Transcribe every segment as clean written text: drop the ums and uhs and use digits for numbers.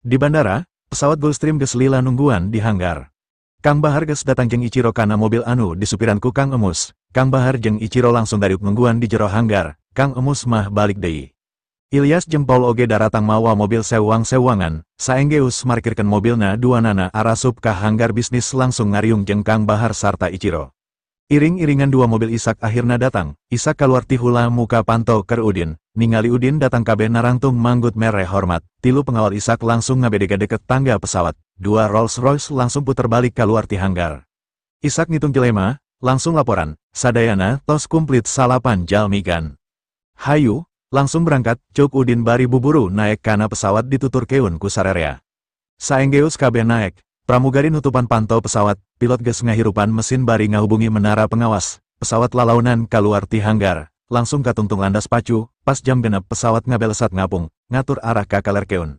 Di bandara, pesawat Gulfstream geus lila nungguan di hanggar. Kang Bahar geus datang jeung Ichiro kana mobil anu disupiran ku Kang Emus. Kang Bahar jeung Ichiro langsung dariuk nungguan di jero hanggar. Kang Emus mah balik deui. Ilyas jeung Paul oge daratang mawa mobil sewang-sewangan. Saenggeus markirkeun mobilna duanana arasup ka hanggar bisnis langsung ngariung jeung Kang Bahar sarta Ichiro. Iring-iringan dua mobil Ishak akhirna datang. Ishak kaluar ti heula muka pantau keur Udin. Ningali Udin datang kabeh narangtung manggut mere hormat. Tilu pengawal Ishak langsung ngabedega deket tangga pesawat. Dua Rolls-Royce langsung puter balik kaluar ti hanggar. Ishak ngitung jelema, langsung laporan. Sadayana tos kumplit salapan jalmigan. Hayu, langsung berangkat, cuk Udin bari buburu naek kana pesawat dituturkeun ku sararea. Saenggeus kabeh naek. Pramugari nutupan pantau pesawat, pilot geus ngahirupan mesin bari ngahubungi menara pengawas. Pesawat lalaunan kaluar ti hanggar, langsung katungtung landas pacu, pas jam genep pesawat ngabelesat ngapung, ngatur arah ka kalerkeun.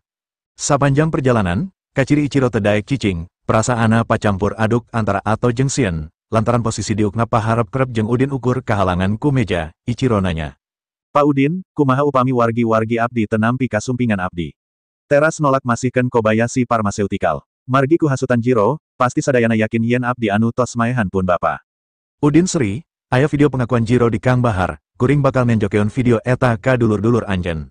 Sapanjang perjalanan, kaciri Ichiro teu daek cicing, perasaana pacampur aduk antara Ato jeung Sien, lantaran posisi diukna paharep kerep jeung Udin ukur kahalangan ku meja. Ichiro nanya, "Pak Udin, kumaha upami wargi-wargi abdi teu nampi kasumpingan abdi?" Teras nolak masihkeun Kobayashi Pharmaceutical. Margi ku hasutan Jiro, pasti sadayana yakin yen abdi anu tos maehan pun bapa. Udin seri, aya video pengakuan Jiro di Kang Bahar, kuring bakal nenjokeun video eta ka dulur-dulur anjeun.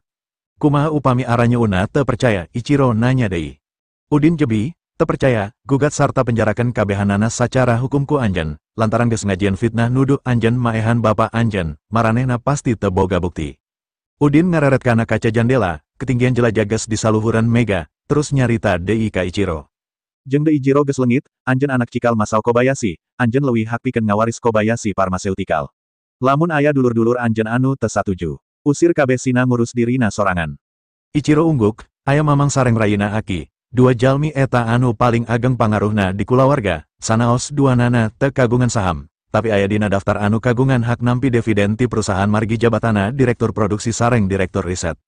Kumaha upami aranyeuna teu percaya, Ichiro nanya deui. Udin jebi, teu percaya, gugat sarta penjarakeun kabehanana sacara hukum ku anjeun, lantaran geus ngajieun fitnah nuduh anjeun maehan bapa anjeun, maranehna pasti teu boga bukti. Udin ngareret kana kaca jendela, ketinggian jelajah geus di saluhuran Mega, terus nyarita deui ka Ichiro. Jeung deui Jiro geus leungit, anjeun anak cikal Masao Kobayashi, anjeun leuwih hak pikeun ngawaris Kobayashi Pharmaceutical. Lamun aya dulur-dulur anjeun anu teu satuju, usir kabeh sina ngurus dirina sorangan. Ichiro ungguk, aya mamang sareng rayina Aki, dua jalmi eta anu paling ageng pangaruhna di kulawarga, sanaos duanana teu kagungan saham, tapi aya dina daftar anu kagungan hak nampi dividen ti perusahaan margi jabatana direktur produksi sareng direktur riset.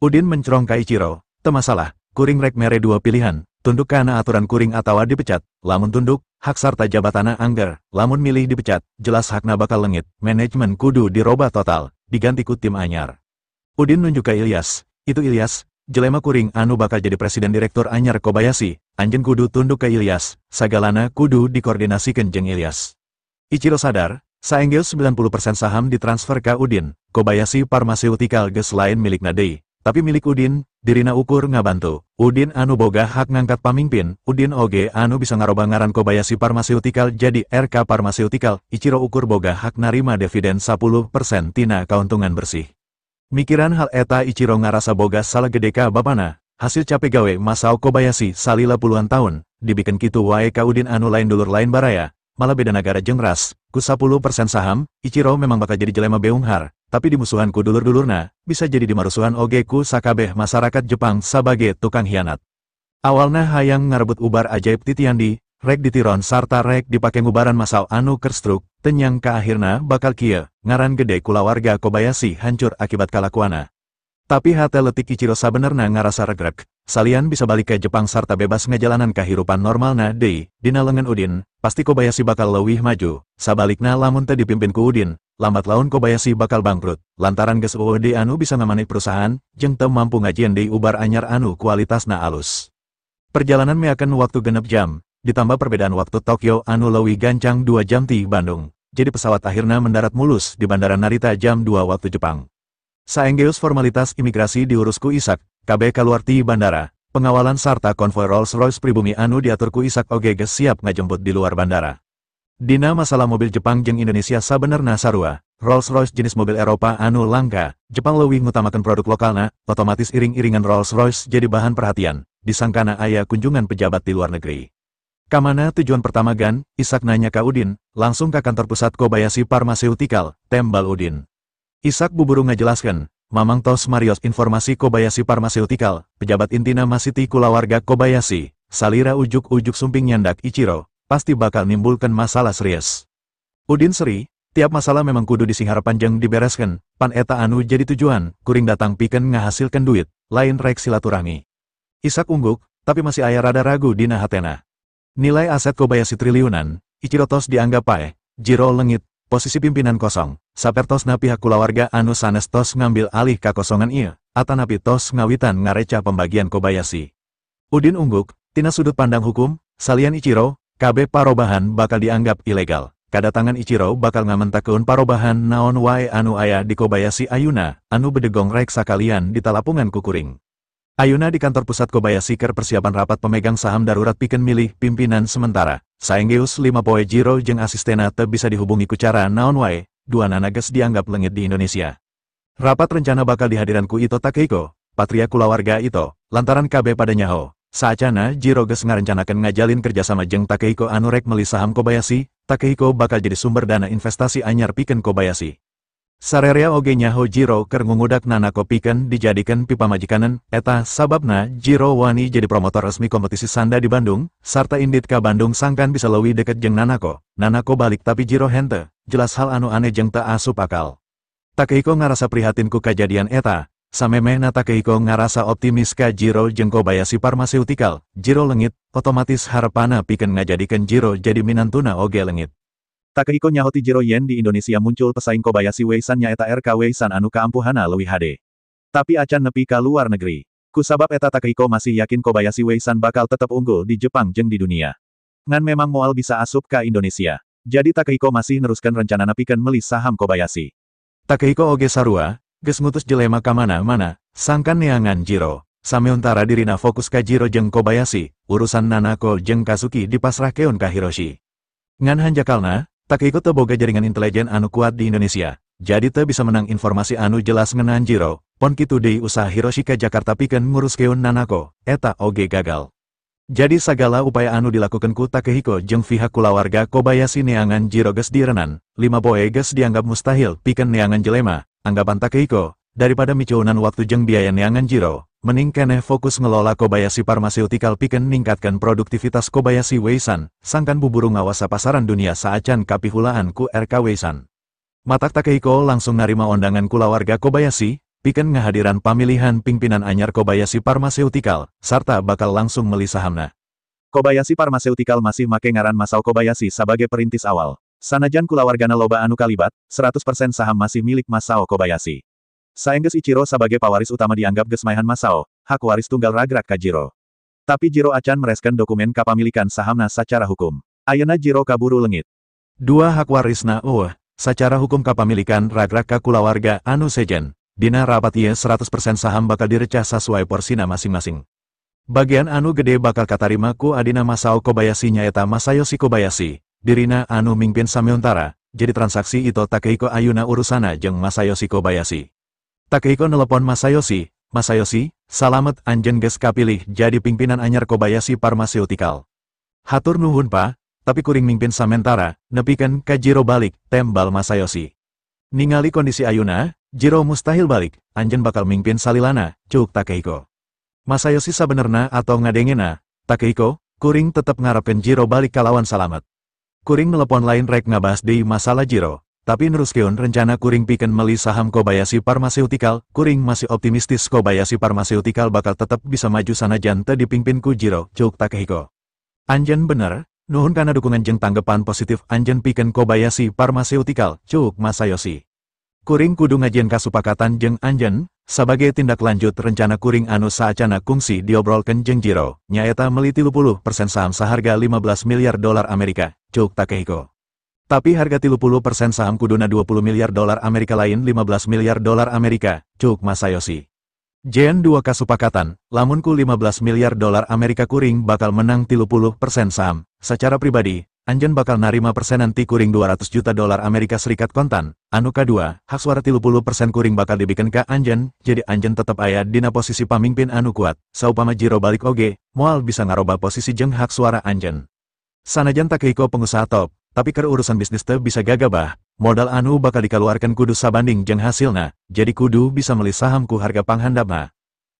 Udin mencrong ka Ichiro, teu masalah, kuring rek mere dua pilihan. Tunduk kana aturan kuring atawa dipecat, lamun tunduk, hak sarta jabatana angger, lamun milih dipecat, jelas hakna bakal leungit, manajemen kudu dirobah total, diganti ku tim anyar. Udin nunjuk ka Ilyas, itu Ilyas, jelema kuring anu bakal jadi presiden direktur anyar Kobayashi, anjeun kudu tunduk ka Ilyas, sagalana kudu dikoordinasikeun jeung Ilyas. Ichiro sadar, saenggeus 90% saham ditransfer ka Udin, Kobayashi Pharmaceutical geus lain milikna deui. Tapi milik Udin, dirina ukur ngabantu. Udin anu boga hak ngangkat pamimpin, Udin oge anu bisa ngarobah ngaran Kobayashi Pharmaceutical jadi RK Pharmaceutical, Ichiro ukur boga hak narima dividen 10% tina kauntungan bersih. Mikiran hal eta Ichiro ngarasa boga salah gede ka bapana, hasil capek gawe Masao Kobayashi salila puluhan tahun, dibikin kitu wae ka Udin anu lain dulur lain baraya, malah beda negara jeung ras, ku 10% saham, Ichiro memang bakal jadi jelema beunghar. Tapi di musuhan ku dulur-dulurna, bisa jadi di marusuhan oge ku sakabeh masyarakat Jepang sabagai tukang hianat. Awalna hayang ngarebut ubar ajaib titiandi, rek ditiron sarta rek dipake ngubaran Masao anu kerstruk, tenyang ka akhirna bakal kieu, ngaran gede kulawarga Kobayashi hancur akibat kalakuana. Tapi hate letik Ichiro sabenerna ngarasa regrek, salian bisa balik ke Jepang sarta bebas ngajalanan kahirupan normalna deui, dina leungeun Udin, pasti Kobayashi bakal leuwih maju, sabalikna lamun teu dipimpin ku Udin, lambat laun Kobayashi bakal bangkrut, lantaran geus eueuh anu bisa ngamani perusahaan, jeung teu mampu ngajieun deui ubar anyar anu kualitasna alus. Perjalanan meakeun waktu genep jam, ditambah perbedaan waktu Tokyo anu leuwih gancang 2 jam ti Bandung, jadi pesawat akhirna mendarat mulus di Bandara Narita jam 2 waktu Jepang. Saenggeus formalitas imigrasi diurus ku Ishak, kabeh kaluar ti bandara, pengawalan sarta konvoi Rolls-Royce pribumi anu diatur ku Ishak oge geus siap ngajemput di luar bandara. Dina masalah mobil Jepang jeung Indonesia sabenerna sarua, Rolls-Royce jenis mobil Eropa anu langka, Jepang leuwih ngutamakeun produk lokalna, otomatis iring-iringan Rolls-Royce jadi bahan perhatian, disangkana aya kunjungan pejabat di luar negeri. Kamana tujuan pertama gan, Ishak nanya ka Udin, langsung ka kantor pusat Kobayashi Pharmaceutical, tembal Udin. Ishak buburu ngajelaskeun, mamang tos marios informasi Kobayashi Pharmaceutical, pejabat intina masih ti kulawarga Kobayashi, salira ujuk-ujuk sumping nyandak Ichiro, pasti bakal nimbulkeun masalah serius. Udin seri, tiap masalah memang kudu disingharpan jeung dibereskeun, pan eta anu jadi tujuan, kuring datang pikeun ngahasilkeun duit, lain rek silaturahmi. Ishak ungguk, tapi masih aya rada ragu dina hatena. Nilai aset Kobayashi triliunan, Ichiro tos dianggap pae, Jiro leungit, posisi pimpinan kosong, sapertosna pihak kulawarga anu sanes tos ngambil alih kakosongan ieu, atanapi tos ngawitan ngareca pembagian Kobayashi. Udin ungguk, tina sudut pandang hukum, salian Ichiro, kabeh parobahan bakal dianggap ilegal. Kadatangan Ichiro bakal ngamentekeun parobahan naon wae anu aya di Kobayashi ayeuna, anu bedegong rek sakalian di talapungan kukuring. Ayeuna di kantor pusat Kobayashi keur persiapan rapat pemegang saham darurat pikeun milih pimpinan sementara. Saenggeus 5 poe Jiro jeung asistena teu bisa dihubungi ku cara naon wae, duanana geus dianggap leungit di Indonesia. Rapat rencana bakal dihadiran ku Ito Takehiko, patria kulawarga Ito, lantaran kabeh pada nyaho. Saacana Jiro geus ngarencanakeun ngajalin kerjasama jeung Takehiko anu rek meuli saham Kobayashi, Takehiko bakal jadi sumber dana investasi anyar pikeun Kobayashi. Sarerea oge nyaho Jiro keur ngungudak Nanako pikeun dijadikeun pipamajikanen, eta sababna Jiro wani jadi promotor resmi kompetisi sanda di Bandung, sarta indit ka Bandung sangkan bisa leuwih deket jeung Nanako. Nanako balik tapi Jiro henteu, jelas hal anu aneh jeung teu asup akal. Takehiko ngarasa prihatin ku kajadian eta, samemehna Takehiko ngarasa optimis ka Jiro jeung Kobayashi Pharmaceutical. Jiro leungit, otomatis harepana pikeun ngajadikeun Jiro jadi minantuna oge leungit. Takehiko nyaho ti Jiro yen di Indonesia muncul pesaing Kobayashi Weisan nyaeta RK Weisan anu kaampuhana leuwih hade. Tapi acan nepi ka luar negeri. Kusabab eta Takehiko masih yakin Kobayashi Weisan bakal tetep unggul di Jepang jeung di dunia. Ngan memang moal bisa asup ka Indonesia. Jadi Takehiko masih neruskan rencanana pikeun meuli saham Kobayashi. Takehiko oge sarua, geus ngutus jelema ka mana-mana, sangkan neangan Jiro. Sameuntara dirina fokus ka Jiro jeung Kobayashi, urusan Nanako jeung Kazuki dipasrahkeun ka Hiroshi. Ngan hanjakalna, Takehiko teu boga jaringan intelijen anu kuat di Indonesia, jadi teu bisa menang informasi anu jelas ngeunaan Jiro. Pon kitu deui usaha Hiroshi ka Jakarta pikeun nguruskeun Nanako, eta oge gagal. Jadi sagala upaya anu dilakukeun ku Takehiko jeung pihak kulawarga Kobayashi neangan Jiro geus direnan, 5 poe geus dianggap mustahil pikeun neangan jelema. Anggapan Takehiko, daripada miceunan waktu jeung biaya neangan Jiro, mending keneh fokus ngelola Kobayashi Pharmaceutical pikeun ningkatkeun produktivitas Kobayashi Weisan, sangkan buburu ngawasa pasaran dunia saacan kapihulaan ku RK Weisan. Matak Takehiko langsung narima undangan kulawarga Kobayashi, pikeun ngahadiran pamilihan pimpinan anyar Kobayashi Pharmaceutical, sarta bakal langsung meuli sahamna. Kobayashi Pharmaceutical masih make ngaran Masao Kobayashi sebagai perintis awal. Sanajan kulawargana loba anu kalibat, 100% saham masih milik Masao Kobayashi. Saenggeus Ichiro sebagai pawaris utama dianggap geus maehan Masao, hak waris tunggal ragrak ka Jiro. Tapi Jiro acan mereskeun dokumen kapamilikan sahamna sacara hukum. Ayeuna Jiro kaburu leungit. Dua hak warisna sacara hukum kapamilikan ragrak ka kulawarga anu sejen. Dina rapat ieu 100% saham bakal direcah sesuai porsina masing-masing. Bagian anu gede bakal katarima ku adina Masao Kobayashi nyaeta Masayoshi Kobayashi. Dirina anu mingpin sameuntara, jadi transaksi Ito Takehiko ayeuna urusana jeung Masayoshi Kobayashi. Takehiko nelepon Masayoshi, "Masayoshi, salamet anjeun geus kapilih jadi pimpinan anyar Kobayashi Pharmaceutical. Hatur nuhun pa, tapi kuring mingpin samentara, nepikeun ka Jiro balik," tembal Masayoshi. Ningali kondisi ayeuna, Jiro mustahil balik, anjeun bakal mingpin salilana, cuk Takehiko. Masayoshi sabenerna atau ngadengena, "Takehiko, kuring tetep ngarepkeun Jiro balik kalawan salamet." Kuring nelepon lain rek ngabahas deui masalah Jiro, tapi neruskeun rencana kuring pikeun meuli saham Kobayashi Pharmaceutical. Kuring masih optimistis Kobayashi Pharmaceutical bakal tetep bisa maju sanajan teu dipimpin ku Jiro, cuk Takehiko. Anjeun bener, nuhun kana dukungan jeung tanggepan positif anjeun pikeun Kobayashi Pharmaceutical, cuk Masayoshi. Kuring kudu ngajieun kasupakatan jeung anjeun, sebagai tindak lanjut rencana kuring anu saacana kungsi diobrolkeun jeung Jiro, nyaeta meuli 30% saham saharga $15 miliar Amerika, cuk Takehiko. Tapi harga 30% saham kuduna $20 miliar Amerika lain $15 miliar Amerika, cuk Masayoshi. Jen dua kasupakatan, lamun ku $15 miliar Amerika kuring bakal menang 30% saham. Secara pribadi, anjeun bakal narima persenan ti kuring $200 juta Amerika Serikat kontan. Anu kadua, hak suara 30% kuring bakal dibikeun ka anjeun, jadi anjeun tetep aya dina posisi pamimpin anu kuat. Saupama Jiro balik oge, moal bisa ngaroba posisi jeung hak suara anjeun. Sanajan Takehiko pengusaha top, tapi keur urusan bisnis teu bisa gagabah. Modal anu bakal dikaluarkeun kudu sabanding jeung hasilna, jadi kudu bisa meuli saham ku harga panghandapna.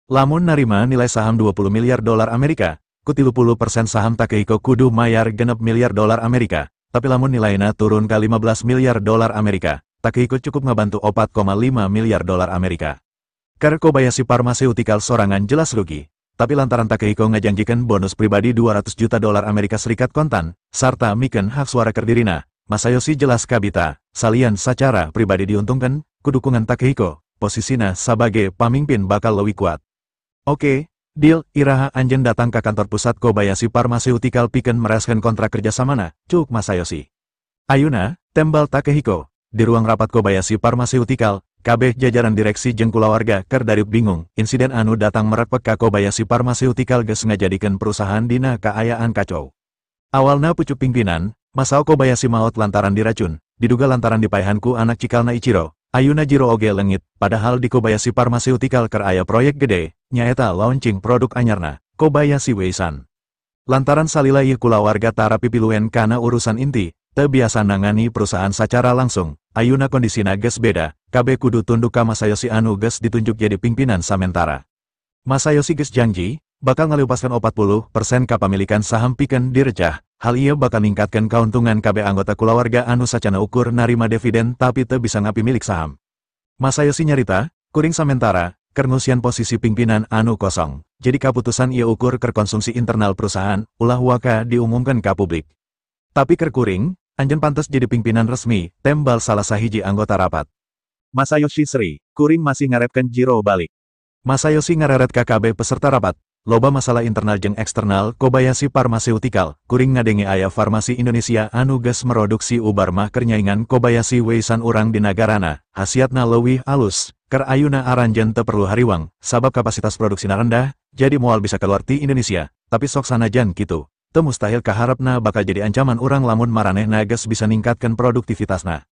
Lamun narima nilai saham $20 miliar Amerika, ku 30% saham Takehiko kudu mayar $6 miliar Amerika, tapi lamun nilaina turun ka $15 miliar Amerika, Takehiko cukup ngabantu $4,5 miliar Amerika. Keur Kobayashi Pharmaceutical sorangan jelas rugi, tapi lantaran Takehiko ngajanjikeun bonus pribadi $200 juta Amerika Serikat kontan, sarta mikeun hak suara keur dirina, Masayoshi jelas kabita, salian sacara pribadi diuntungkan, ku dukungan Takehiko, posisina sebagai pamimpin bakal leuwih kuat. Oke, Deal, iraha anjen datang ke kantor pusat Kobayashi Pharmaceutical pikeun mereskeun kontrak kerja samana, cuk Masayoshi. Ayeuna, tembal Takehiko, di ruang rapat Kobayashi Pharmaceutical, kabeh jajaran direksi jeung kulawarga keur dariuk bingung, insiden anu datang merepek ka Kobayashi Pharmaceutical geus ngajadikeun perusahaan dina kaayaan kacau. Awalna pucuk pimpinan, Masao Kobayashi maot lantaran diracun, diduga lantaran dipaehan ku anak cikalna Ichiro. Ayeuna Jiro oge leungit, padahal di Kobayashi Pharmaceutical keur aya proyek gede, nyaeta launching produk anyarna, Kobayashi Weisan. Lantaran salila ieu kulawarga tara pipiluan kana urusan inti, teu biasa nangani perusahaan secara langsung, ayeuna kondisina geus beda, kabeh kudu tunduk ka Masayoshi anu geus ditunjuk jadi pimpinan samentara. Masayoshi geus janji, bakal ngaliupaskeun 40% kapamilikan saham pikeun direcah. Hal ieu bakal ningkatkeun kauntungan kabeh anggota kulawarga anu sacana ukur narima dividen tapi teu bisa ngapi milik saham. Masayoshi nyarita, kuring samentara, keur ngeusian posisi pimpinan anu kosong. Jadi kaputusan ieu ukur keur konsumsi internal perusahaan, ulah waka diumumkeun ka publik. Tapi keur kuring, anjeun pantes jadi pimpinan resmi, tembal salah sahiji anggota rapat. Masayoshi Sri, kuring masih ngarepkeun Jiro balik. Masayoshi ngareret ka kabeh peserta rapat. Loba masalah internal jeung eksternal Kobayashi Pharmaceutical, kuring ngadenge aya farmasi Indonesia anu geus meroduksi ubar mah keur nyaingan Kobayashi Weisan urang di nagarana, hasiatna leuwih alus, keur ayeuna aranjeun teu perlu hariwang, sabab kapasitas produksina rendah, jadi moal bisa keluar ti Indonesia, tapi sok sanajan kitu, teu mustahil kaharepna bakal jadi ancaman urang lamun maranehna geus bisa ningkatkeun produktivitasna.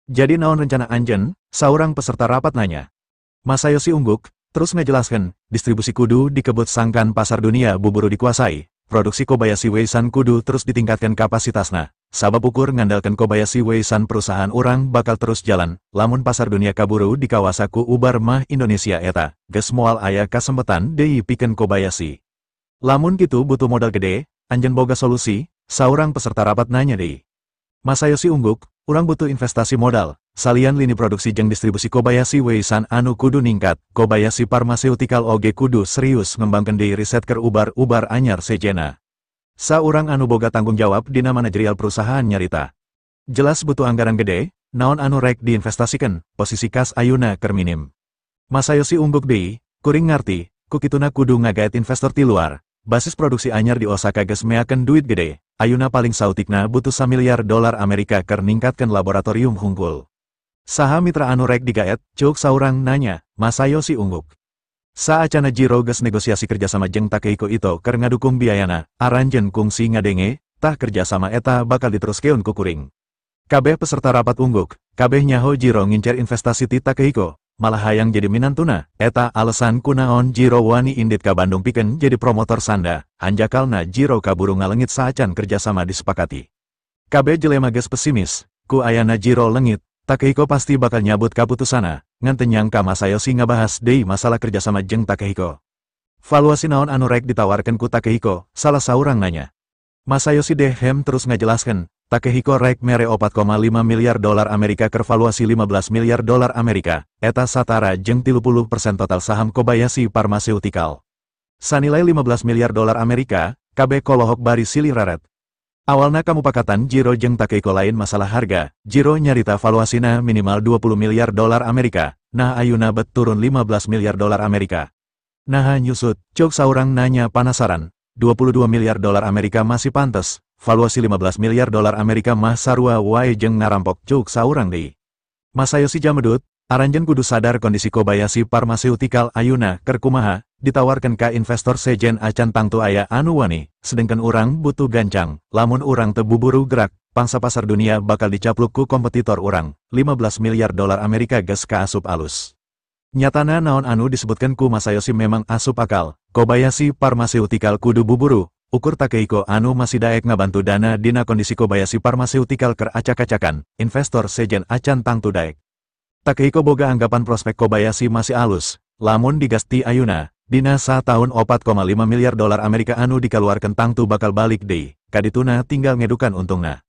Jadi naon rencana anjeun? Saurang peserta rapat nanya. Masayoshi ungguk, terus ngejelaskan, distribusi kudu dikebut sangkan pasar dunia buburu dikuasai, produksi Kobayashi Weisan kudu terus ditingkatkan kapasitasna, sabab ukur ngandalkan Kobayashi Weisan perusahaan urang bakal terus jalan, lamun pasar dunia kaburu dikawasaku ubar mah Indonesia eta, geus moal aya kasempetan deui pikeun Kobayashi. Lamun kitu butuh modal gede, anjeun boga solusi, saurang peserta rapat nanya deui. Masayoshi ungguk, urang butuh investasi modal. Salian lini produksi jeung distribusi Kobayashi Weisan anu kudu ningkat, Kobayashi Pharmaceutical oge kudu serius ngembangkeun deui riset keur ubar-ubar anyar sejena. Saurang anu boga tanggung jawab dina manajerial perusahaan nyarita. Jelas butuh anggaran gede, naon anu rek diinvestasikeun, posisi kas ayeuna keur minim. Masayoshi ungguk deui, kuring ngarti, ku kituna kudu ngagaet investor ti luar. Basis produksi anyar di Osaka geus meakeun duit gede, ayeuna paling sautikna butuh $1 miliar Amerika keur ningkatkeun laboratorium hungkul. Saha mitra anu rek digaet, cuk saurang nanya, Masayoshi ungguk. Saacana Jiro geus negosiasi kerjasama jeung Takehiko Ito keur ngadukung biayana, aranjeun kungsi ngadenge, tah kerjasama eta bakal diteruskeun ku kuring. Kabeh peserta rapat ungguk, kabeh nyaho Jiro ngincer investasi ti Takehiko, malah hayang jadi minantuna, eta alesan kunaon Jiro wani indit ka Bandung pikeun jadi promotor sanda, hanjakalna Jiro kaburu ngalengit saacan kerjasama disepakati. Kabeh jelema geus pesimis, ku ayana Jiro lengit, Takehiko pasti bakal nyabut kaputusana, ngan teu nyangka Masayoshi ngabahas deui masalah kerjasama jeung Takehiko. Valuasi naon anu rek ditawarkeun ku Takehiko, salah saurang nanya. Masayoshi dehem terus ngajelaskeun, Takehiko rek mere $4,5 miliar Amerika keur valuasi $15 miliar Amerika, eta satara jeung 30% total saham Kobayashi Pharmaceutical. Sanilai $15 miliar Amerika, kabeh kolohok bari silih raret. Awalna kamupakatan Jiro jeung Takehiko lain masalah harga, Jiro nyarita valuasina minimal $20 miliar Amerika, nah ayeuna bet turun $15 miliar Amerika. Nah nyusut, cuk saurang nanya panasaran, $22 miliar Amerika masih pantes, valuasi $15 miliar Amerika mah sarua wae jeung ngarampok cuk saurang deui. Masayoshi jamedut, aranjeun kudu sadar kondisi Kobayashi Pharmaceutical ayeuna keur kumaha, ditawarkan ka investor sejen acan tangtu aya anu wani, sedengkeun urang butuh gancang, lamun urang teu buburu gerak, pangsa pasar dunia bakal dicapluk ku kompetitor urang, $15 miliar Amerika geus kaasup alus. Nyatana naon anu disebutkeun ku Masayoshi memang asup akal, Kobayashi Pharmaceutical kudu buburu, ukur Takehiko anu masih daek ngabantu dana dina kondisi Kobayashi Pharmaceutical keur acak-acakan, investor sejen acan tangtu daek. Takehiko boga anggapan prospek Kobayashi masih alus, lamun digas ti ayeuna, dina satahun $4,5 miliar Amerika anu dikaluarkeun tangtu bakal balik deui, kadituna tinggal ngedukan untungna.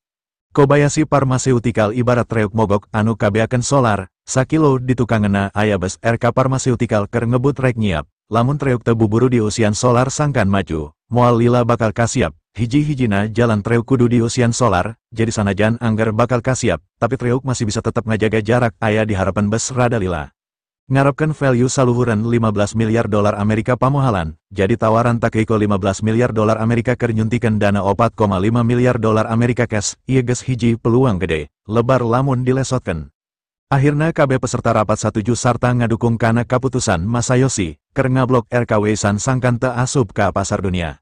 Kobayashi Pharmaceutical ibarat reuk mogok anu kabeakeun solar, sakilo di tukangeuna aya bes RK Pharmaceutical keur ngebut rek nyiap, lamun treuk teu buburu di usian solar sangkan maju, moal lila bakal kasiap, hiji-hijina jalan treuk kudu di usian solar, jadi sanajan anggar bakal kasiap, tapi treuk masih bisa tetap ngajaga jarak aya di harapan bes rada lila. Ngarepkan value saluhuran 15 miliar dolar Amerika pamohalan, jadi tawaran Takehiko 15 miliar dolar Amerika keur nyuntikan dana 4,5 miliar dolar Amerika cash, ieu geus hiji peluang gede, lebar lamun dilesotkeun. Akhirna KB peserta rapat satuju sarta ngadukung kana kaputusan Masayoshi, keur ngablok RKW San sangkan teu asup ka pasar dunia.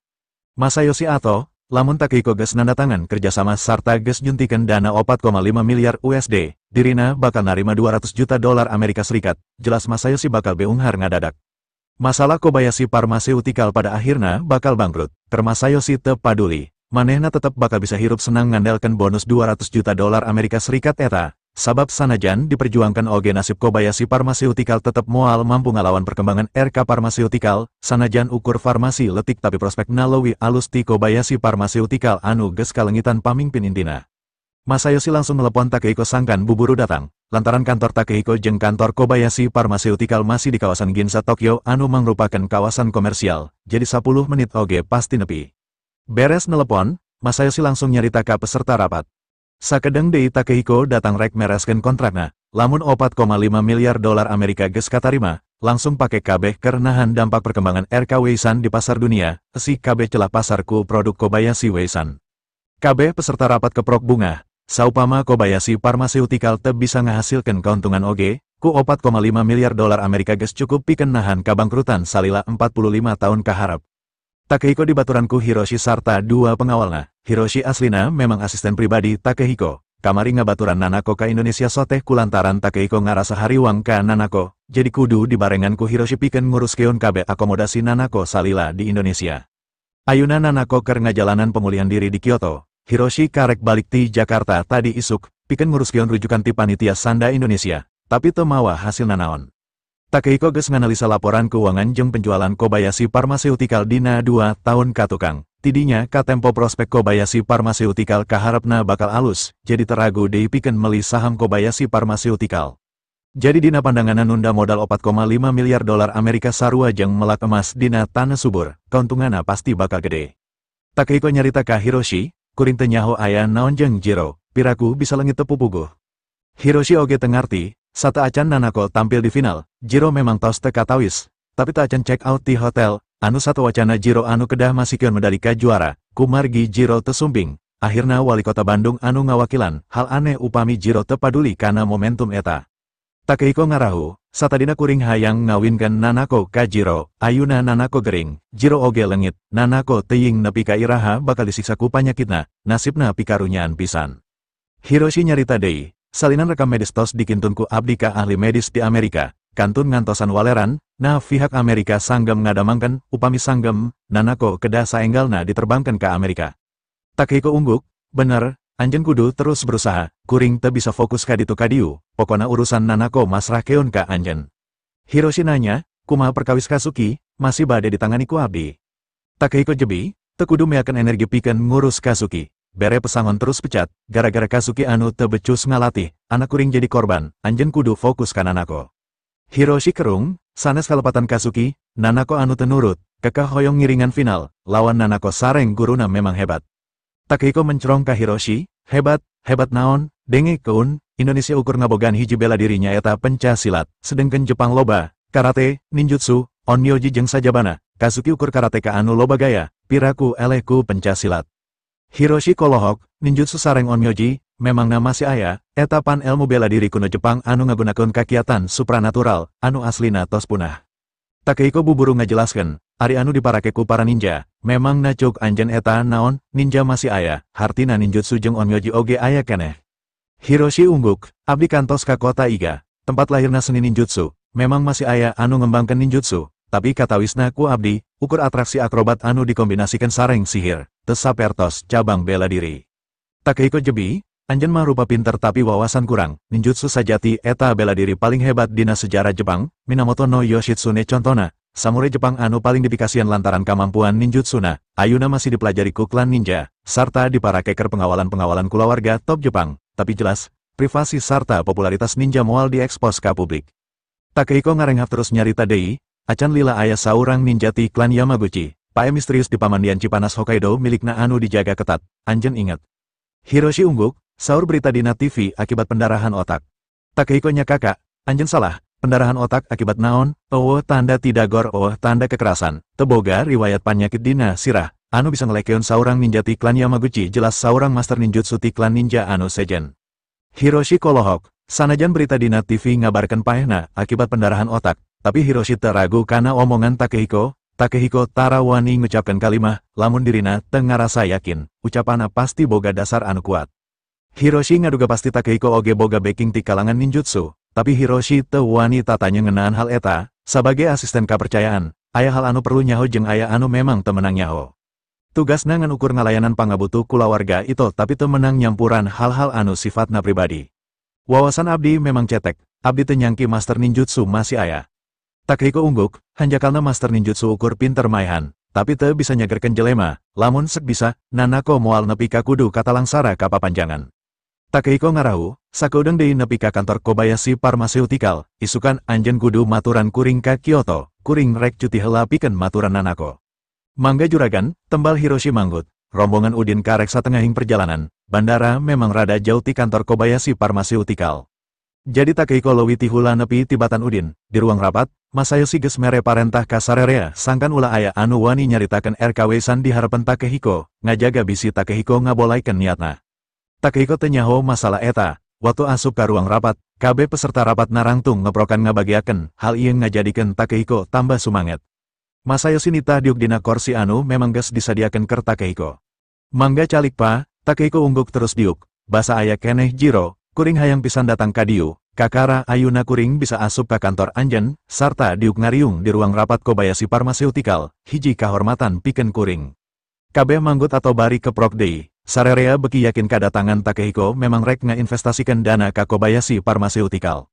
Masayoshi ato, lamun Takehiko geus nandatangan kerjasama sarta geus nyuntikeun dana 4,5 miliar USD, dirina bakal narima 200 juta dolar Amerika Serikat, jelas Masayoshi bakal beunghar ngadadak. Masalah Kobayashi Pharmaceutical pada akhirna bakal bangkrut, keur Masayoshi teu paduli, manehna tetep bakal bisa hirup senang ngandelkeun bonus 200 juta dolar Amerika Serikat eta, sabab sanajan diperjuangkan oge nasib Kobayashi Pharmaceutical tetep moal mampu ngalawan perkembangan RK Pharmaceutical, sanajan ukur farmasi letik tapi prospekna leuwih alus ti Kobayashi Pharmaceutical anu geus kalengitan pamingpin intina. Masayoshi langsung melepon Takehiko sangkan buburu datang, lantaran kantor Takehiko jeung kantor Kobayashi Pharmaceutical masih di kawasan Ginza Tokyo anu mangrupakan kawasan komersial, jadi 10 menit oge pasti nepi. Beres nelepon, Masayoshi langsung nyarita ka peserta rapat. Sakedeng deui Takehiko datang rek mereskeun kontrakna, lamun 4,5 miliar dolar Amerika geus katarima, langsung pake kabeh keur nahan dampak perkembangan RK Weisan di pasar dunia, si kabeh celah pasar ku produk Kobayashi Weisan. Kabeh peserta rapat keprok bunga, saupama Kobayashi Pharmaceutical teu bisa ngahasilkeun kauntungan oge, ku 4,5 miliar dolar Amerika geus cukup pikeun nahan kabangkrutan salila 45 tahun kaharep. Takehiko dibaturan ku Hiroshi sarta dua pengawalna. Hiroshi aslina memang asisten pribadi Takehiko. Kamari ngabaturan Nanako ka Indonesia soteh kulantaran Takehiko ngarasa hariwang ka Nanako, jadi kudu dibarengan ku Hiroshi pikeun nguruskeun kabeh akomodasi Nanako salila di Indonesia. Ayeuna Nanako keur ngajalanan pemulihan diri di Kyoto. Hiroshi karek balik ti Jakarta tadi isuk, pikeun nguruskeun rujukan ti panitia Sanda Indonesia, tapi teu mawa hasilna naon. Takehiko geus nganalisa laporan keuangan jeung penjualan Kobayashi Pharmaceutical dina 2 tahun ka tukang. Tidinya ka tempo prospek Kobayashi Pharmaceutical kaharepna bakal alus, jadi teragu deui pikeun meuli saham Kobayashi Pharmaceutical. Jadi dina pandanganan nunda modal 4,5 miliar dolar Amerika sarua jeung melak emas dina tanah subur, kauntunganna pasti bakal gede. Takehiko nyarita ka Hiroshi, kuring teu nyaho aya naon jeung Jiro, piraku bisa leungit teu pupuguh. Hiroshi oge teu ngarti, sata acan Nanako tampil di final, Jiro memang tos teu katawis, tapi teu acan check out di hotel, anu satu wacana Jiro anu kedah masikeun medali ka juara, kumargi Jiro teu sumping. Akhirna wali kota Bandung anu ngawakilan, hal aneh upami Jiro teu paduli kana momentum eta. Takehiko ngarahu, satadina kuring hayang ngawinkeun Nanako ka Jiro, ayeuna Nanako gering, Jiro oge leungit, Nanako teuing nepi ka iraha bakal disiksa ku panyakitna, nasibna pikarunyaan pisan. Hiroshi nyarita deui, salinan rekam medis tos dikintun ku abdi ka ahli medis di Amerika, kantun ngantosan waleran, nah pihak Amerika sanggem ngadamangkeun, upami sanggem, Nanako kedah saenggalna diterbangkeun ka Amerika. Takehiko ungguk, bener, anjeun kudu terus berusaha, kuring teu bisa fokus ka ditu kadiu, pokona urusan Nanako masrahkeun ka anjeun. Hiroshi nanya, kumaha perkawis Kazuki, masih bade ditangani ku abdi. Takehiko jebi, teu kudu meakeun energi pikeun ngurus Kazuki. Bere pesangon terus pecat, gara-gara Kazuki anu teu becus ngalatih, anak kuring jadi korban, anjeun kudu fokus ka Nanako. Hiroshi kerung, sanes kalepatan Kazuki, Nanako anu teu nurut, kekeh hoyong ngiringan final, lawan Nanako sareng guruna memang hebat. Takehiko mencerong ka Hiroshi, hebat naon, denge keun, Indonesia ukur ngabogaan hiji bela dirinya eta pencak silat, sedengkeun Jepang loba, karate, ninjutsu, onmyoji jeung sajabana, Kazuki ukur karateka anu loba gaya, piraku elehku pencak silat. Hiroshi kolohok, ninjutsu sareng onmyoji, memangna masih aya, eta pan ilmu bela diri kuno Jepang anu ngagunakeun kakiatan supranatural, anu aslina tos punah. Takehiko buburu ngajelaskeun, ari anu diparake ku para ninja, memang nacuk anjeun eta naon, ninja masih aya, hartina ninjutsu jeung onmyoji oge aya keneh. Hiroshi ungguk, abdi kantos ka kota Iga, tempat lahirna seni ninjutsu, memang masih aya anu ngembangkeun ninjutsu, tapi katawisna ku abdi, ukur atraksi akrobat anu dikombinasikeun sareng sihir, teu sapertos cabang bela diri. Takehiko jebi, anjeun mah rupa pinter tapi wawasan kurang, ninjutsu sajati eta bela diri paling hebat dina sejarah Jepang, Minamoto no Yoshitsune contona, samurai Jepang anu paling dipikasian lantaran kemampuan ninjutsuna, ayeuna masih dipelajari ku klan ninja, sarta diparake keur pengawalan-pengawalan kulawarga top Jepang, tapi jelas, privasi sarta popularitas ninja moal diekspos ka publik. Takehiko ngarenghap terus nyarita deui, acan lila aya saurang ninja ti klan Yamaguchi, pae misterius di pamandian Cipanas Hokkaido milikna anu dijaga ketat, anjeun inget. Hiroshi ungguk, saur berita dina TV akibat pendarahan otak. Takehiko nya kakak, anjeun salah, Pendarahan otak akibat naon, tanda tidak gor tanda kekerasan, teboga riwayat panyakit dina sirah, anu bisa ngelekeun saurang ninja ti klan Yamaguchi jelas saurang master ninjutsu ti klan ninja anu sejen. Hiroshi kolohok, sanajan berita dina TV ngabarkan paehna akibat pendarahan otak, tapi Hiroshi teu ragu kana omongan Takehiko tara wani ngucapkan kalimah, lamun dirina teu ngarasa yakin, ucapana pasti boga dasar anu kuat. Hiroshi ngaduga pasti Takehiko oge boga backing ti kalangan ninjutsu. Tapi Hiroshi teu wani tatanya ngeunaan hal eta, sebagai asisten kepercayaan, aya hal anu perlu nyaho jeung aya anu memang teu meunang nyaho. Tugasna ngan ukur ngalayanan pangabutuh kulawarga itu tapi teu meunang nyampuran hal-hal anu sifatna pribadi. Wawasan abdi memang cetek, abdi teu nyangki master ninjutsu masih aya. Takehiko ungguk, hanjakalna master ninjutsu ukur pinter maehan, tapi teu bisa nyagerkeun jelema, lamun sek bisa, Nanako moal nepi ka kudu katalangsara ka papanjangan. Takehiko ngarahu, sakeudeuh deui nepi ka kantor Kobayashi Pharmaceutical, isukan anjeun kudu maturan kuring ka Kyoto, kuring rek cuti heula pikeun maturan Nanako. Mangga juragan, tembal Hiroshi manggut, rombongan udin karek satengahing perjalanan, bandara memang rada jauh ti kantor Kobayashi Pharmaceutical. Jadi Takehiko leuwih ti heula nepi tibatan udin, di ruang rapat, Masayoshi geus mere parentah ka sarerea sangkan ulah aya anu wani nyaritakeun RKW-san di harapan Takehiko, ngajaga bisi Takehiko ngabolaikeun niatna. Takehiko teu nyaho masalah eta, waktu asup ka ruang rapat, kabeh peserta rapat narangtung ngeprokan ngabagiakeun, hal ieu ngajadikeun Takehiko tambah sumanget. Masayoshi nitah diuk dina kursi anu memang geus disadiakeun keur Takehiko. Mangga calik pa, Takehiko ungguk terus diuk, basa aya keneh Jiro, kuring hayang pisan datang ka dieu, kakara ayuna kuring bisa asup ka kantor anjeun, sarta diuk ngariung di ruang rapat Kobayashi Pharmaceutical, hiji kahormatan pikeun kuring. Kabeh manggut atau bari keprok deui. Sarerea beki yakin kadatangan Takehiko memang rek ngainvestasikan dana ka Kobayashi Pharmaceutical.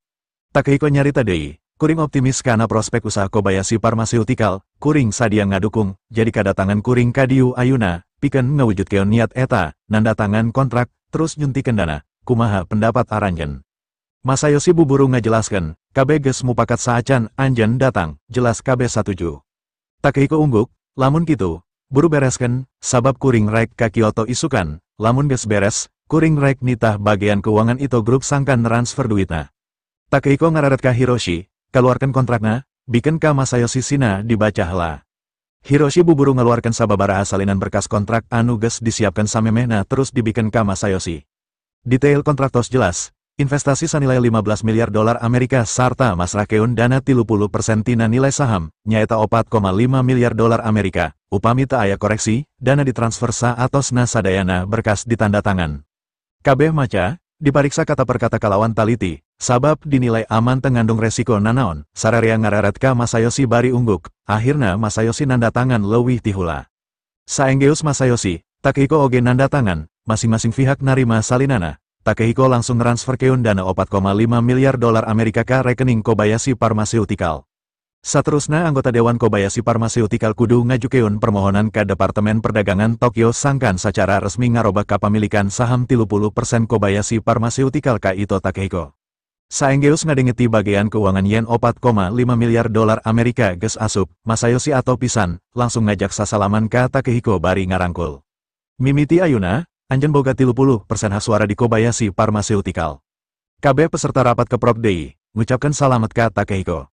Takehiko nyarita deui, kuring optimis kana prospek usaha Kobayashi Pharmaceutical, kuring sadia ngadukung, jadi kadatangan kuring ka dieu ayeuna, pikeun ngawujudkeun niat eta, nandatangan kontrak, terus nyuntikeun dana, kumaha pendapat aranjeun. Masayoshi buburu ngajelaskeun, kabeh geus mupakat saacan anjeun datang, jelas kabeh satuju. Takehiko ungguk, lamun kitu, buru beresken, sabab kuring rek ka Kyoto isukan, lamun geus beres, kuring rek nitah bagian keuangan itu grup sangkan transfer duitna. Takehiko ngararet ka Hiroshi, kaluarkan kontrakna, bikin ka Masayoshi sina dibaca heula. Hiroshi buburu ngaluarkan sababaraha salinan berkas kontrak anu geus disiapkan samemehna terus dibikin ka Masayoshi. Detail kontrak tos jelas, investasi sanilai 15 miliar dolar Amerika sarta masrakeun dana 30% tina nilai saham, nyaeta 4,5 miliar dolar Amerika. Upami teu aya koreksi, dana ditransfer saatosna sadayana berkas ditanda tangan. Kabeh maca, dipariksa kata per kata kalawan taliti, sabab dinilai aman teu ngandung resiko nanaon, sararea ngararet ka Masayoshi bari ungguk, akhirna Masayoshi nanda tangan leuwih ti heula. Saenggeus Masayoshi, Takehiko oge nanda tangan, masing-masing pihak narima salinana. Takehiko langsung transferkeun dana 4,5 miliar dolar Amerika ka rekening Kobayashi Pharmaceutical. Saterusna anggota Dewan Kobayashi Pharmaceutical kudu ngajukeun permohonan ka Departemen Perdagangan Tokyo sangkan secara resmi ngarobah kapamilikan saham 30% Kobayashi Pharmaceutical ka Ito Takehiko. Saenggeus ngadengeti bagian keuangan yen 4,5 miliar dolar Amerika geus asup, Masayoshi atau pisan, langsung ngajak sasalaman ka Takehiko bari ngarangkul. Mimiti ayeuna, anjeun boga 30% hak suara di Kobayashi Pharmaceutical. Kabeh peserta rapat keprok deui, ngucapkeun salamet ka Takehiko.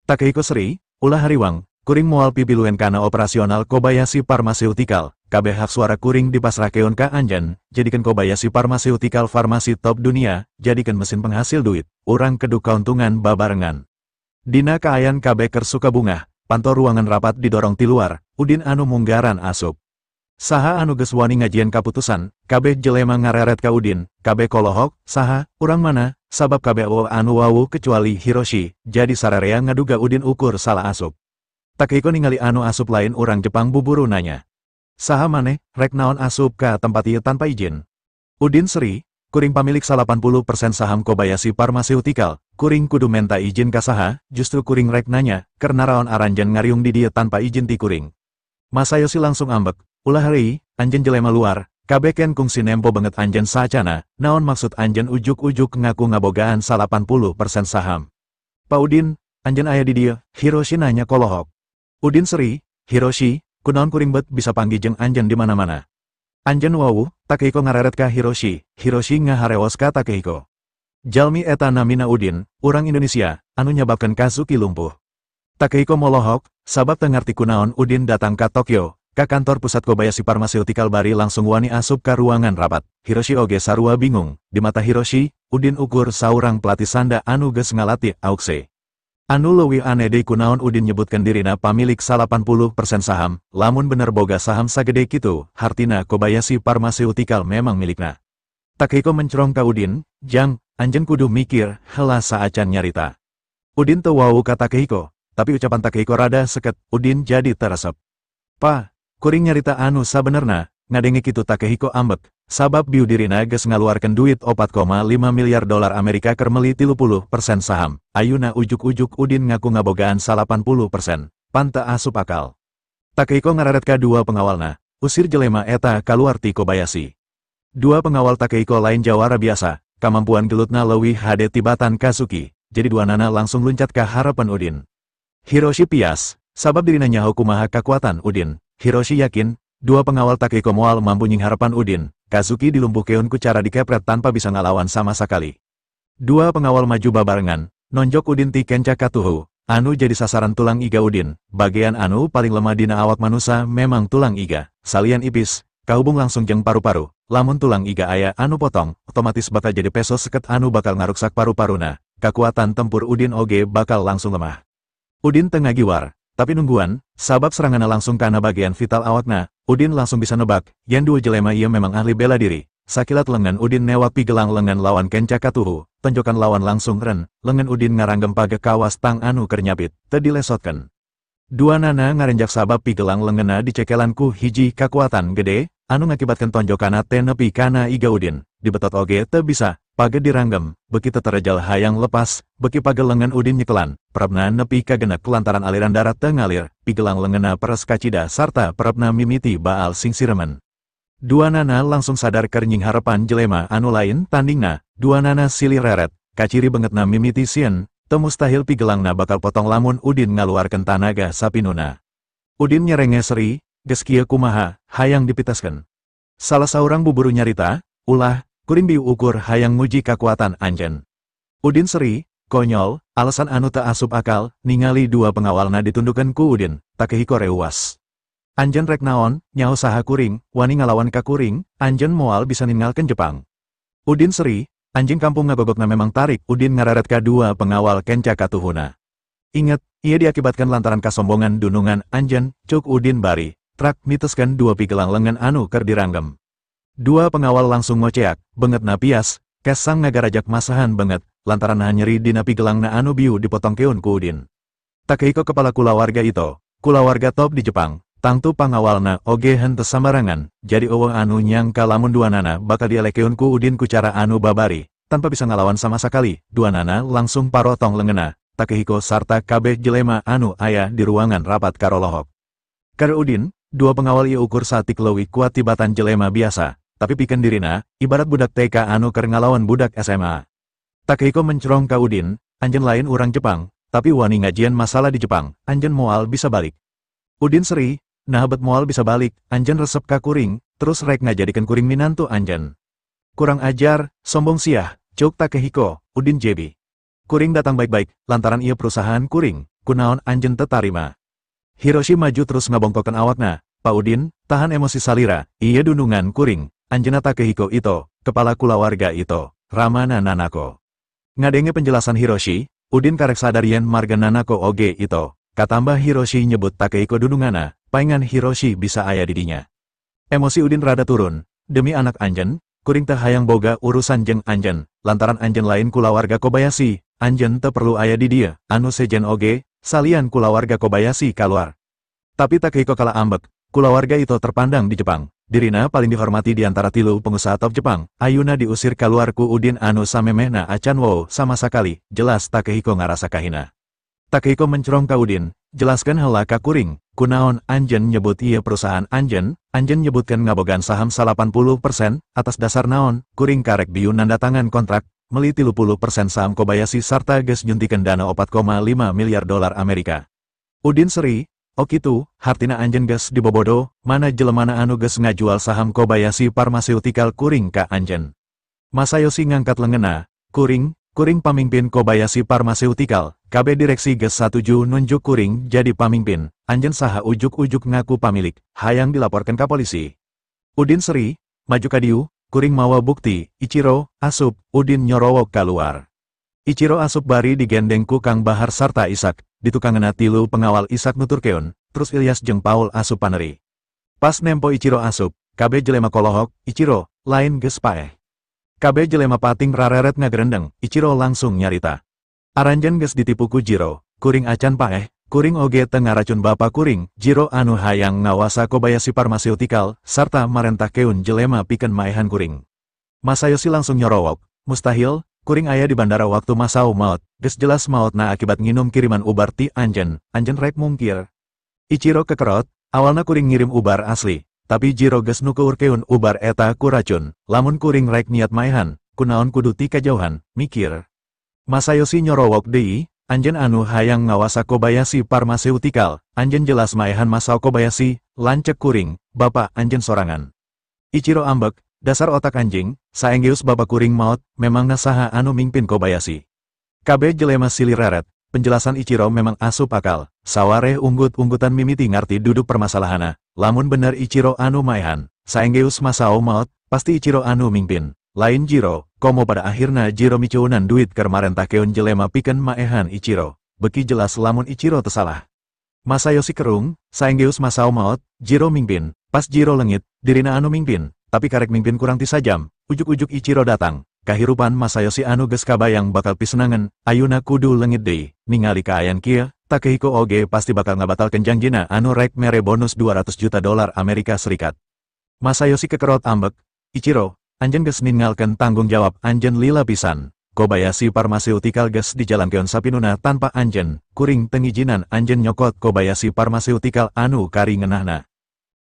Takehiko seri, ulah hariwang, kuring moal pipiluan kana operasional Kobayashi Pharmaceutical, kabeh hak suara kuring dipasrahkeun ka anjeun, jadikan Kobayashi Pharmaceutical farmasi top dunia, jadikan mesin penghasil duit, urang kedu kauntungan babarengan. Dina kaayan kabeh keur suka bungah, panto ruangan rapat didorong ti luar, udin anu munggaran asup. Saha anu geus wani ngajian kaputusan, kabeh jelema ngareret ka udin, kabeh kolohok, saha, urang mana, sabab kabeh anu wawu kecuali Hiroshi, jadi sararea ngaduga udin ukur salah asup. Takehiko ningali anu asup lain urang Jepang buburu nanya. Saha maneh, rek naon asup ka tempat ieu tanpa izin? Udin seri, kuring pamilik 80% saham Kobayashi Pharmaceutical, kuring kudu menta izin ka saha, justru kuring rek nanya, keur naraon aranjeun ngariung di dieu tanpa izin ti kuring. Masayoshi langsung ambek, ulah heui, anjeun jelema luar, kabeh ken kungsi nempo banget anjeun saacana, naon maksud anjeun ujuk-ujuk ngaku ngabogaan 80% saham. Pa Udin, anjeun aya di dieu, Hiroshi nanya kolohok. Udin seri, Hiroshi, kunaon kuring bet bisa panggih jeung anjeun di mana-mana. Anjeun wawu, Takehiko ngareret ka Hiroshi, Hiroshi ngahareos ka Takehiko. Jalmi eta namina Udin, urang Indonesia, anu nyababkan Kazuki lumpuh. Takehiko molohok, sabab teu ngarti kunaon Udin datang ka Tokyo, ka kantor pusat Kobayashi Pharmaceutical bari langsung wani asup ka ruangan rapat. Hiroshi oge sarua bingung, di mata Hiroshi, Udin ukur saurang pelatih sanda anu geus ngalatih Auxe. Anu leuwih aneh deui kunaon Udin nyebutkan dirina pamilik 80% saham, lamun bener boga saham sagede kitu, hartina Kobayashi Pharmaceutical memang milikna. Takehiko mencerong ka Udin, "Jang, anjeun kudu mikir, heula saacan nyarita." Udin teu wau ka Takehiko, tapi ucapan Takehiko rada seket, Udin jadi teresep. "Pa, kuring nyarita anu sabenerna," ngadenge kitu Takehiko ambek, sabab biu dirina geus ngaluarkeun duit 4,5 miliar dolar Amerika keur meuli 30% saham. Ayeuna ujuk-ujuk Udin ngaku ngabogaan 80%, pan teu asup akal. Takehiko ngararet ka dua pengawalna, usir jelema eta kaluar ti Kobayashi. Dua pengawal Takehiko lain jawara biasa, kemampuan gelutna leuwih hade tibatan Kazuki, jadi duanana langsung luncat ka harapan Udin. Hiroshi pias, sabab dirina nyaho kumaha kakuatan Udin. Hiroshi yakin, dua pengawal Takehiko moal mampu nying harapan Udin. Kazuki dilumpuhkeun ku cara dikepret tanpa bisa ngalawan sama sekali. Dua pengawal maju babarengan, nonjok Udin ti kenca katuhu, anu jadi sasaran tulang iga Udin. Bagian anu paling lemah dina awak manusia memang tulang iga, salian ipis, kahubung langsung jeung paru-paru. Lamun tulang iga aya anu potong, otomatis bakal jadi peso seket anu bakal ngaruksak paru-paruna. Kekuatan tempur Udin oge bakal langsung lemah. Udin teu ngagiwar, tapi nungguan, sabab serangana langsung kana bagian vital awakna, Udin langsung bisa nebak, yen dua jelema ieu memang ahli bela diri. Sakilat lengan Udin newak pigelang lengan lawan kenca katuhu, tonjokan lawan langsung ren, lengan Udin ngaranggem page kawas tang anu keur nyapit, teu dilesotkeun. Duanana ngarenjak sabab pigelang lenganna dicekelan ku hiji kakuatan gede, anu ngakibatkeun tonjokana teh nepi kana iga Udin. Dibetot oge teu bisa, page diranggem, beki teu terejal hayang lepas, beki page lengan Udin nyekelan, perepna nepi kagenek lantaran aliran darah teu ngalir, pigelang lenganna peres kacida sarta perepna mimiti baal sing siremen. Duanana langsung sadar keur nying harapan jelema anu lain tandingna, duanana silih reret, kaciri bangetna mimiti sieun, teu mustahil pigelangna bakal potong lamun Udin ngaluarkeun tanaga sapinuna. Udin nyerenge seri, geus kieu kumaha, hayang dipiteskeun. Salah saurang buburu nyarita, ulah, kuring biu ukur hayang nguji kakuatan anjeun. Udin seri, konyol, alasan anu teu asup akal, ningali dua pengawalna ditundukkeun ku Udin, Takehiko reuwas. "Anjeun rek naon, nyaho saha kuring, wani ngalawan ka kuring, anjeun moal bisa ninggalkeun Jepang." Udin seri, anjing kampung ngagogokna memang tarik. Udin ngararet ka dua pengawal kenca katuhuna. "Inget, ia diakibatkan lantaran kasombongan dunungan anjeun," cuk Udin bari, trak miteskeun dua pigelang lengan anu keur diranggem. Dua pengawal langsung ngoceak, beungeutna pias, kesang ngagarajak masahan banget, lantaran nyeri dina pigelangna anu biu dipotongkeun ku Udin. Takehiko kepala kulawarga itu, kulawarga top di Jepang, tangtu pangawalna oge henteu sambarangan, jadi eueuh anu nyangka lamun duanana bakal dielekeun ku Udin ku cara anu babari, tanpa bisa ngalawan sama sekali. Duanana langsung parotong leungeunna, Takehiko sarta kabeh jelema anu aya di ruangan rapat karolohok. Kare Udin, dua pengawal ieu ukur satik leuwih kuat tibatan jelema biasa, tapi pikeun dirina, ibarat budak TK anu keur ngalawan budak SMA. Takehiko mencerong ka Udin, "Anjeun lain urang Jepang, tapi wani ngajian masalah di Jepang, anjeun moal bisa balik." Udin seri, "Nah bet moal bisa balik, anjeun resep ka kuring, terus rek ngajadikeun kuring minantu anjeun." "Kurang ajar, sombong siah," cuk Takehiko. Udin jebi. "Kuring datang baik-baik, lantaran ieu perusahaan kuring, kunaon anjeun teu tarima." Hiroshi maju terus ngabongkokeun awakna, "Pak Udin, tahan emosi salira, ieu dunungan kuring, anjeunna Takehiko itu, kepala kulawarga itu, ramana Nanako." Ngadenge penjelasan Hiroshi, Udin karek sadar yen marga Nanako oge itu. Katambah Hiroshi nyebut Takehiko dunungana, paingan Hiroshi bisa aya di dinya. Emosi Udin rada turun, "Demi anak anjeun, kuring teh hayang boga urusan jeung anjeun, lantaran anjeun lain kulawarga Kobayashi, anjeun teu perlu aya di dieu, anu sejen oge, salian kulawarga Kobayashi kaluar." Tapi Takehiko kalah ambek, kulawarga itu terpandang di Jepang. Dirina paling dihormati di antara tilu pengusaha top Jepang, ayuna diusir kaluar ku Udin anu samemehna acan wow sama sekali, jelas Takehiko ngarasa kahina. Takehiko mencerong ka Udin, "Jelaskeun heula ka kuring, kunaon anjeun nyebut ieu perusahaan anjeun nyebutkeun ngabogaan saham 80%, atas dasar naon, kuring karek bieu nandatangan kontrak, meuli 30% saham Kobayashi sarta geus nyuntikeun dana 4,5 miliar dolar Amerika." Udin seri, "Oh kitu, hartina anjeun geus dibobodo, mana jelemana anu geus ngajual saham Kobayashi Pharmaceutical kuring ka anjeun." Masayoshi ngangkat leungeunna, Kuring pamimpin Kobayashi Pharmaceutical, KB Direksi geus satuju nunjuk kuring jadi pamimpin, anjeun saha ujuk-ujuk ngaku pamilik, hayang dilaporkan ka polisi. Udin Seri, maju ka dieu, kuring mawa bukti, Ichiro, asup, Udin nyorowok keluar. Ichiro asup bari digendeng ku Kang Bahar sarta Isak, ditukangeuna tilu pengawal Isak nuturkeun, terus Ilyas jeung Paul asup paneri. Pas nempo Ichiro asup, KB jelema kolohok, Ichiro, lain geus paeh. KB jelema pating rareret ngagerendeng, Ichiro langsung nyarita. Aranjen geus ditipu ku Jiro, kuring acan paeh, kuring oge teu ngaracun bapa kuring, Jiro anu hayang ngawasa Kobayashi Pharmaceutical, sarta marentah keun jelema pikeun maehan kuring. Masayoshi langsung nyorowok, mustahil, kuring aya di bandara waktu Masao maot, geus jelas maotna akibat nginum kiriman ubar ti anjeun rek mungkir. Ichiro kekerot, awalna kuring ngirim ubar asli. Tapi Jiro geus nukeurkeun ubar eta ku racun, lamun kuring rek niat maehan, kunaon kudu ti kajauhan, mikir. Masayoshi nyorowok deui, anjeun anu hayang ngawasa Kobayashi Pharmaceutical, anjeun jelas maehan Masao Kobayashi, lancek kuring, bapa anjeun sorangan. Ichiro ambek, dasar otak anjing, saenggeus bapa kuring maot, memangna saha anu mingpin Kobayashi. KB jelema silih reret, penjelasan Ichiro memang asup akal, saware unggut-unggutan mimiti ngarti duduk permasalahana. Lamun bener Ichiro anu maehan, saenggeus Masao maot, pasti Ichiro anu mingpin. Lain Jiro, komo pada akhirna Jiro miceunan duit keur marentah keun jelema pikeun maehan Ichiro. Beki jelas lamun Ichiro teu salah. Masayoshi kerung, saenggeus Masao maot, Jiro mingpin. Pas Jiro leungit, dirina anu mingpin, tapi karek mingpin kurang ti sajam, ujuk-ujuk Ichiro datang. Kahirupan Masayoshi anu geus kabayang bakal pisenangan, ayuna kudu leungit deui, ningali kaayan kieu. Takehiko oge pasti bakal ngabatalkeun janjina anu rek mere bonus $200 juta Amerika Serikat. Masayoshi kekerot ambek, Ichiro, anjeun geus ninggalkeun tanggung jawab anjeun lila pisan. Kobayashi Pharmaceutical geus dijalankeun sapinuna tanpa anjeun, kuring teu ngijinan anjeun nyokot Kobayashi Pharmaceutical anu kari ngeunahna.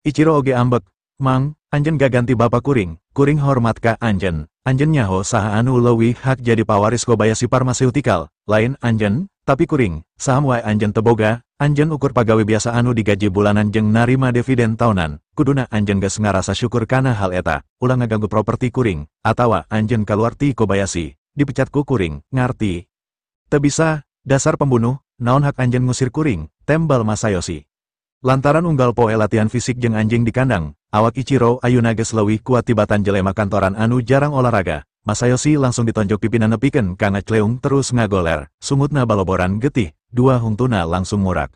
Ichiro oge ambek, Mang, anjeun gaganti bapa kuring hormat ka anjeun nyaho saha anu leuwih hak jadi pawaris Kobayashi Pharmaceutical, lain anjeun. Tapi kuring, saham wae anjeun teu boga, anjeun ukur pagawe biasa anu digaji bulanan jeung narima dividen tahunan, kuduna anjeun geus ngarasa syukur kana hal eta, ulah ngaganggu properti kuring, atawa anjeun kaluar ti Kobayashi, dipecat ku kuring, ngarti. Teu bisa, dasar pembunuh, naon hak anjeun ngusir kuring, tembal Masayoshi. Lantaran unggal poe latihan fisik jeung anjing di kandang, awak Ichiro ayuna geus leuwih kuat tibatan jelema kantoran anu jarang olahraga. Masayoshi langsung ditonjok pipina nepikeun ka ngacleung terus ngagoler, sungutna baloboran getih, dua hungtuna langsung murak.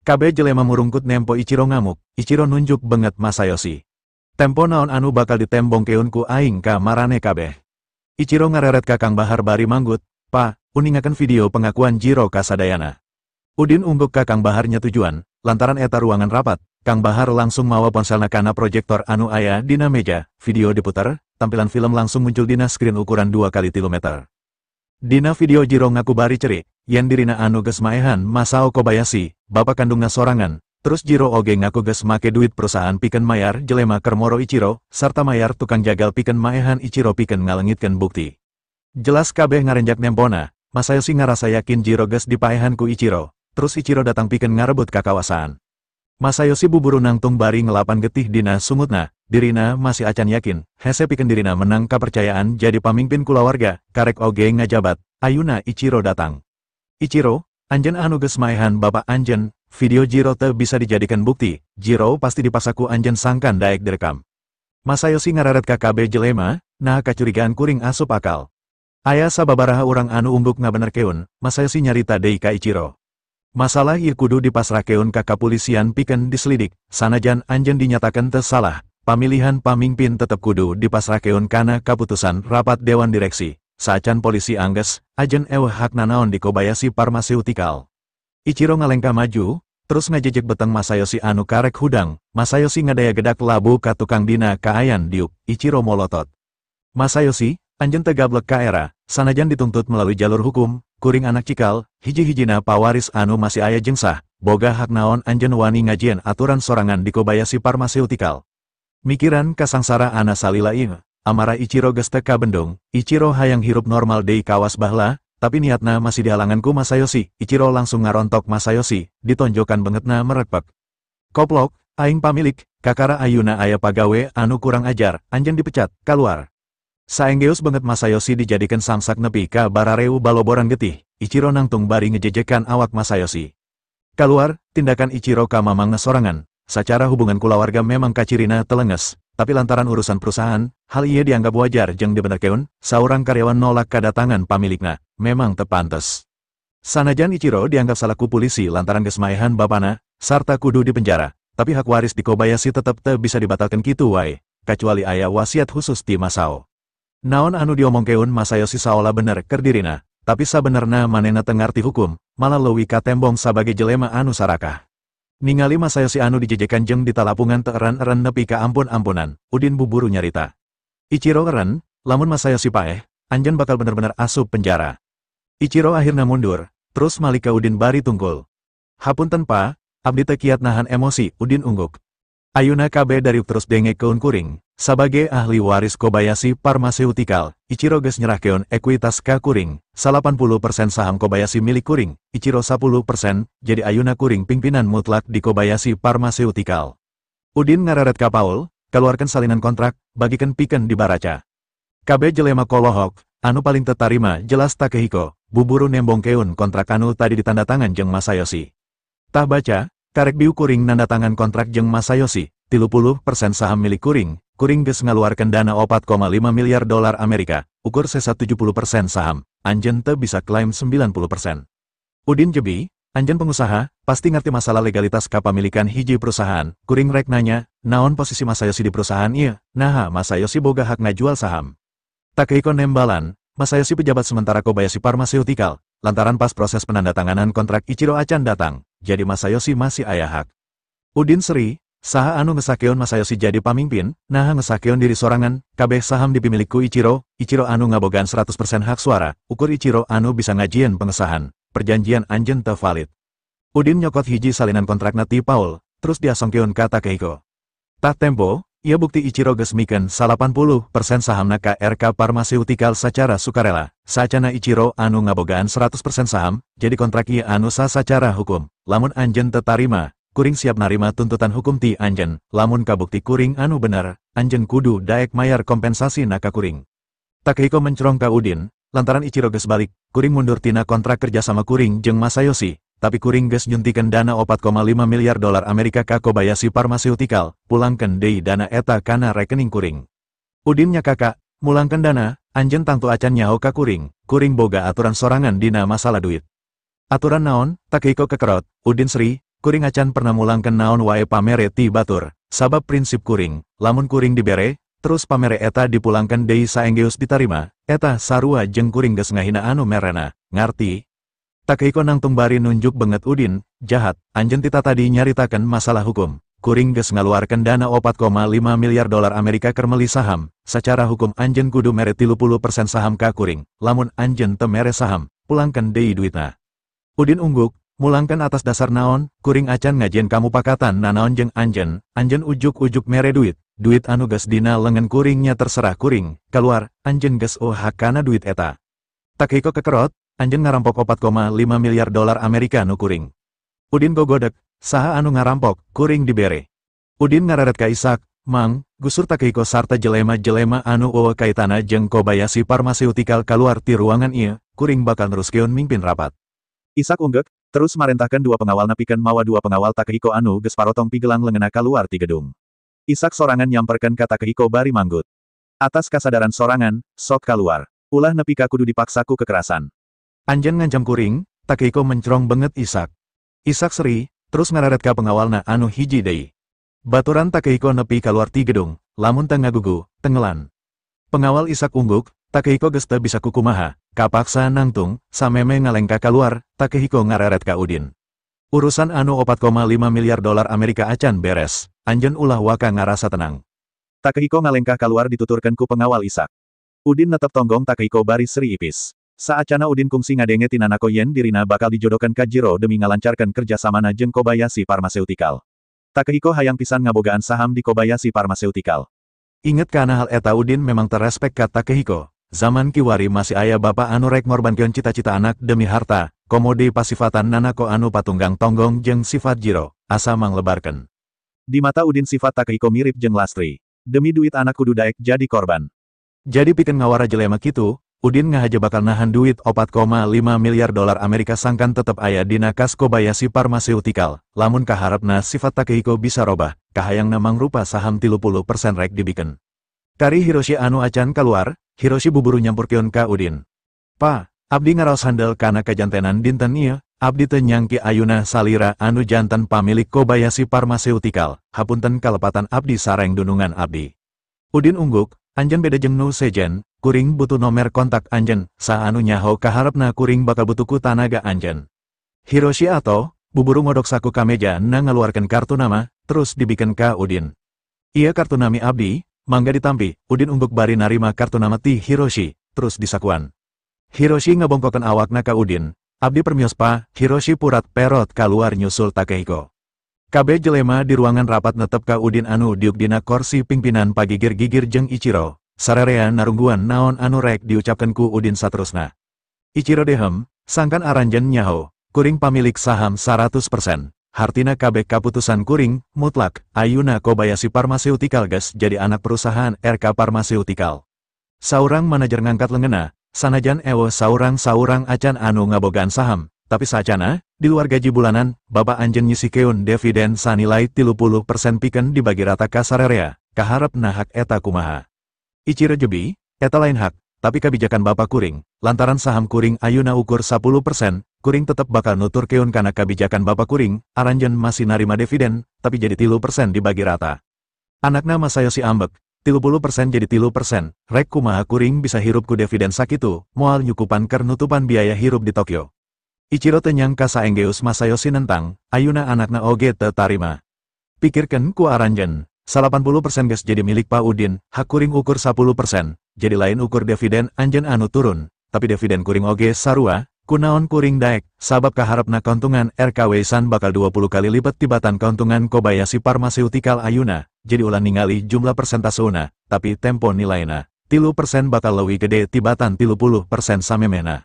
KB jelema murungkut nempo Ichiro ngamuk, Ichiro nunjuk banget Masayoshi. Tempo naon anu bakal ditembongkeun ku aing ka marane kabeh. Ichiro ngareret ka Kang Bahar bari manggut, Pa, uningakeun video pengakuan Jiro ka sadayana. Udin ungguk ka Kang Bahar nyetujuan, lantaran eta ruangan rapat, Kang Bahar langsung mawa ponselna kana proyektor anu aya dina meja, video diputer, tampilan film langsung muncul dina screen ukuran 2x3 meter. Dina video Jiro ngaku bari cerik, yen dirina anu geus maehan Masao Kobayashi, bapa kandungna sorangan, terus Jiro oge ngaku geus make duit perusahaan pikeun mayar jelema keur moro Ichiro, sarta mayar tukang jagal pikeun maehan Ichiro pikeun ngaleungitkeun bukti. Jelas kabeh ngarenjak nempona, Masayoshi ngarasa yakin Jiro geus dipaehan ku Ichiro, terus Ichiro datang pikeun ngarebut kakawasan. Masayoshi buburu nangtung bari ngelapan getih dina sumutna, dirina masih acan yakin, hese pikeun dirina menang kepercayaan jadi pamimpin kulawarga, karek oge ngajabat, ayuna Ichiro datang. Ichiro, anjeun anu geus maehan bapa anjeun, video Jiro teu bisa dijadikan bukti, Jiro pasti dipasaku anjeun sangkan daek direkam. Masayoshi ngareret ka KB jelema, nah kacurigaan kuring asup akal. Aya sababaraha urang anu umbuk ngabenerkeun, Masayoshi nyarita deui ka Ichiro. Masalah ieu kudu dipasrahkeun ka kapolisian pikeun diselidik, sanajan anjeun dinyatakeun teu salah, pamilihan pamimpin tetep kudu dipasrahkeun kana kaputusan rapat dewan direksi. Saacan polisi angges, ajeun eueuh hakna naon di Kobayashi Pharmaceutical. Ichiro ngalengka maju, terus ngajejek beteng Masayoshi anu karek hudang, Masayoshi ngadaya gedak labu ka tukang dina kaayan diuk, Ichiro molotot. Masayoshi, anjeun teu gablek ka era, sanajan dituntut melalui jalur hukum, kuring anak cikal, hiji-hijina pawaris anu masih aya jeung sah, boga hak naon anjeun wani ngajieun aturan sorangan di Kobayashi Pharmaceutical. Mikiran kasangsara ana salila ieu, amarah Ichiro geus teu kabendung, Ichiro hayang hirup normal deui kawas bahla, tapi niatna masih dihalangan ku Masayoshi. Ichiro langsung ngarontok Masayoshi, ditonjokan bengetna merekpek. Koplok, aing pamilik, kakara ayuna aya pagawe anu kurang ajar, anjeun dipecat, kaluar. Saenggeus banget Masayoshi dijadikan samsak nepi ka barareu baloboran getih, Ichiro nangtung bari ngejejekan awak Masayoshi. Keluar, tindakan Ichiro ka mamang sorangan, secara hubungan kulawarga memang kacirina telenges, tapi lantaran urusan perusahaan, hal ieu dianggap wajar jeung dibenerkeun, saurang karyawan nolak kedatangan pamilikna, memang tepantes. Sanajan Ichiro dianggap salaku polisi lantaran geus maehan bapana, sarta kudu dipenjara, tapi hak waris di Kobayashi tetep teu bisa dibatalkan kitu wae, kecuali aya wasiat khusus ti Masao. Naon anu diomongkeun Masayoshi saola bener keur dirina, tapi sabenerna manehna teu ngarti hukum, malah leuwih ka tembong sabagai jelema anu sarakah. Ningali Masayoshi anu dijejekan jeung ditalapungan teu eren-eren nepi ka ampun-ampunan, Udin buburu nyarita. Ichiro eren, lamun Masayoshi paeh, anjeun bakal bener-bener asup penjara. Ichiro akhirna mundur, terus malik ka Udin bari tungkul. Hapunten pa, abdi teu kiat nahan emosi, Udin ungguk. Ayeuna kabeh dari terus dengek keun kuring. Sebagai ahli waris Kobayashi Pharmaceutical, Ichiro geus nyerahkeun ekuitas ka kuring, 80% saham Kobayashi milik kuring, Ichiro 10%, jadi ayeuna kuring pimpinan mutlak di Kobayashi Pharmaceutical. Udin ngareret ka Paul, keluarkan salinan kontrak, bagikan pikeun dibaraca. Kabeh jelema kolohok, anu paling tetarima jelas Takehiko, buburu nembongkeun kontrak anu tadi ditandatangan jeung Masayoshi. Tah baca, karek biu kuring nandatangan kontrak jeung Masayoshi, 30% saham milik kuring. Kuring geus ngaluarkeun dana 4,5 miliar dolar Amerika, ukur sesa 70% saham, anjeun teu bisa klaim 90%. Udin jebi, anjeun pengusaha, pasti ngerti masalah legalitas kapamilikan hiji perusahaan, kuring rek nanya, naon posisi Masayoshi di perusahaan ieu? Naha Masayoshi boga hak ngajual saham. Takehiko nembalan, Masayoshi pejabat sementara Kobayashi Pharmaceutical, lantaran pas proses penandatanganan kontrak Ichiro acan datang, jadi Masayoshi masih aya hak. Udin seri, saha anu ngesakeun Masayoshi jadi pamimpin, naha ngesakeun diri sorangan, kabeh saham dipimiliku Ichiro, Ichiro anu ngabogaan 100% hak suara, ukur Ichiro anu bisa ngajieun pengesahan, perjanjian anjeun teu valid. Udin nyokot hiji salinan kontrakna ti Paul, terus diasongkeun ka Takehiko. Tah tempo, ieu bukti Ichiro geus mikeun 80% sahamna ka RK Pharmaceutical sacara sukarela, saacana Ichiro anu ngabogaan 100% saham, jadi kontrak ieu anu sah sacara hukum, lamun anjeun teu tarima, kuring siap narima tuntutan hukum ti anjeun, lamun kabukti kuring anu bener, anjeun kudu daek mayar kompensasi na ka kuring. Takehiko mencerong ka Udin, lantaran Ichiro geus balik, kuring mundur tina kontrak kerja sama kuring jeung Masayoshi, tapi kuring geus nyuntikeun dana 4,5 miliar dolar Amerika ka Kobayashi Pharmaceutical, pulangkeun deui dana eta kana rekening kuring. Udin nya kakak, mulangkeun dana, anjeun tangtu acan nyaho ka kuring, kuring boga aturan sorangan dina masalah duit. Aturan naon? Takehiko kekerot, Udin seri, kuring acan pernah mulangkeun naon wae pamere ti batur, sabab prinsip kuring, lamun kuring dibere, terus pamere eta dipulangkeun deui saenggeus ditarima, eta sarua jeung kuring geus ngahina anu merena, ngarti? Takehiko nangtung bari nunjuk banget Udin, jahat, anjeun tita tadi nyaritakeun masalah hukum, kuring geus ngaluarkeun dana 4,5 miliar dolar Amerika keur meuli saham, sacara hukum anjeun kudu mere 30% saham ka kuring, lamun anjeun teu mere saham, pulangkeun deui duitna. Udin ungguk, mulangkeun atas dasar naon, kuring acan ngajieun kamupakatan nanaon jeung anjeun, anjeun ujuk-ujuk mere duit, duit anu geus dina lengan kuringnya terserah kuring, keluar, anjeun geus hak kana duit eta. Takehiko kekerot, anjeun ngarampok 4,5 miliar dolar Amerika nu kuring. Udin gogodek, saha anu ngarampok, kuring dibere. Udin ngareret ka Ishak, Mang, gusur Takehiko sarta jelema-jelema anu eueuh kaitana jeung Kobayashi Pharmaceutical kaluar ti ruangan ieu, kuring bakal neruskeun mimpin rapat. Ishak unggek, terus marentahkeun dua pengawal napikeun mawa dua pengawal Takehiko anu geus parotong pigelang leungeunna kaluar ti gedung. Ishak sorangan nyamperkeun ka Takehiko bari manggut. Atas kasadaran sorangan, sok kaluar. Ulah nepi ka kudu dipaksaku kekerasan. Anjeun ngancam kuring, Takehiko mencerong banget Ishak. Ishak seri, terus ngararet ka pengawalna anu hiji deui. Baturan Takehiko nepi kaluar ti gedung, lamun teu ngagugu, tenggelan. Pengawal Ishak ungguk, Takehiko geus teu bisa kukumaha, kapaksa nangtung, sameme ngalengka kaluar, Takehiko ngareret ka Udin. Urusan anu 4,5 miliar dolar Amerika acan beres, anjeun ulah waka ngarasa tenang. Takehiko ngalengkah kaluar dituturkeun ku pengawal Ishak. Udin netep tonggong Takehiko bari seri ipis. Saacana Udin kungsi ngadenge ti nanako yen dirina bakal dijodohkeun ka Jiro demi ngalancarkeun kerjasamana jeung Kobayashi Pharmaceutical. Takehiko hayang pisan ngabogaan saham di Kobayashi Pharmaceutical. Inget kana hal eta Udin memang terrespek ka Takehiko. Zaman kiwari masih aya bapa anu rek ngorbankeun cita-cita anak demi harta, komode pasifatan nanako anu patunggang tonggong jeung sifat Jiro, asa manglebarkeun. Di mata Udin sifat Takehiko mirip jeung Lastri. Demi duit anak kudu daek jadi korban. Jadi pikeun ngawara jelema kitu, Udin ngahaja bakal nahan duit 4,5 miliar dolar Amerika sangkan tetep aya dina kas Kobayashi Pharmaceutical, lamun kaharepna sifat Takehiko bisa robah, kahayangna mangrupa saham 30% rek dibikeun. Kari Hiroshi anu acan keluar, Hiroshi buburu nyampurkeun ka Udin. Pa, abdi ngaraos handel kana kajantenan dinten ieu, abdi teu nyangki ayeuna salira anu janten pamilik Kobayashi Pharmaceutical, hapunten kalepatan abdi sareng dunungan abdi. Udin ungguk, anjeun beda jeung nu sejen, kuring butuh nomer kontak anjeun, sa anu nyaho kaharepna kuring bakal butuh ku tanaga anjeun. Hiroshi ato, buburu ngodok saku ka meja na ngaluarkeun kartu nama, terus dibikeun ka Udin. Ieu kartu nami abdi, mangga ditampi. Udin ungguk bari narima kartu nama ti Hiroshi, terus disakuan. Hiroshi ngabongkokeun awakna ka Udin. Abdi permios pa, Hiroshi purat perot kaluar nyusul Takehiko. Kabeh jelema di ruangan rapat netep ka Udin anu diuk dina kursi pingpinan pagigir-gigir jeung Ichiro. Sararea narungguan naon anu rek diucapkeun ku Udin saterusna. Ichiro dehem, sangkan aranjeun nyaho, kuring pamilik saham 100%. Hartina kabeh kaputusan kuring, mutlak, ayeuna Kobayashi Pharmaceutical geus jadi anak perusahaan RK Pharmaceutical. Saurang manajer ngangkat leungeunna, sanajan ewe saurang acan anu ngabogaan saham, tapi saacana, di luar gaji bulanan, Bapak anjeun nyisikeun dividen sanilai 30% pikeun dibagi rata ka sararea, kaharepna hak eta kumaha. Ichiro jebi, eta lain hak, tapi kebijakan Bapak kuring, lantaran saham kuring ayeuna ukur 10%, kuring tetep bakal nuturkeun kana kebijakan Bapak kuring, aranjeun masih narima dividen, tapi jadi 3% dibagi rata. Anakna Masayoshi ambek, 30% jadi 3%, rek kumaha kuring bisa hirup ku dividen sakitu, moal nyukupan keur nutupan biaya hirup di Tokyo. Ichiro teu nyangka saenggeus Masayoshi nentang, ayeuna anakna oge teu tarima. Pikirkeun ku aranjeun. 80% geus jadi milik Pak Udin, hak kuring ukur 10%, jadi lain ukur dividen anjeun anu turun, tapi dividen kuring oge sarua, kunaon kuring daek, sabab kaharepna keuntungan RKW-san bakal 20 kali lipat tibatan keuntungan Kobayashi Pharmaceutical ayeuna, jadi ulah ningali jumlah persentasuna, tapi tempo nilaina, 3% bakal leuwih gede tibatan 30% samemehna.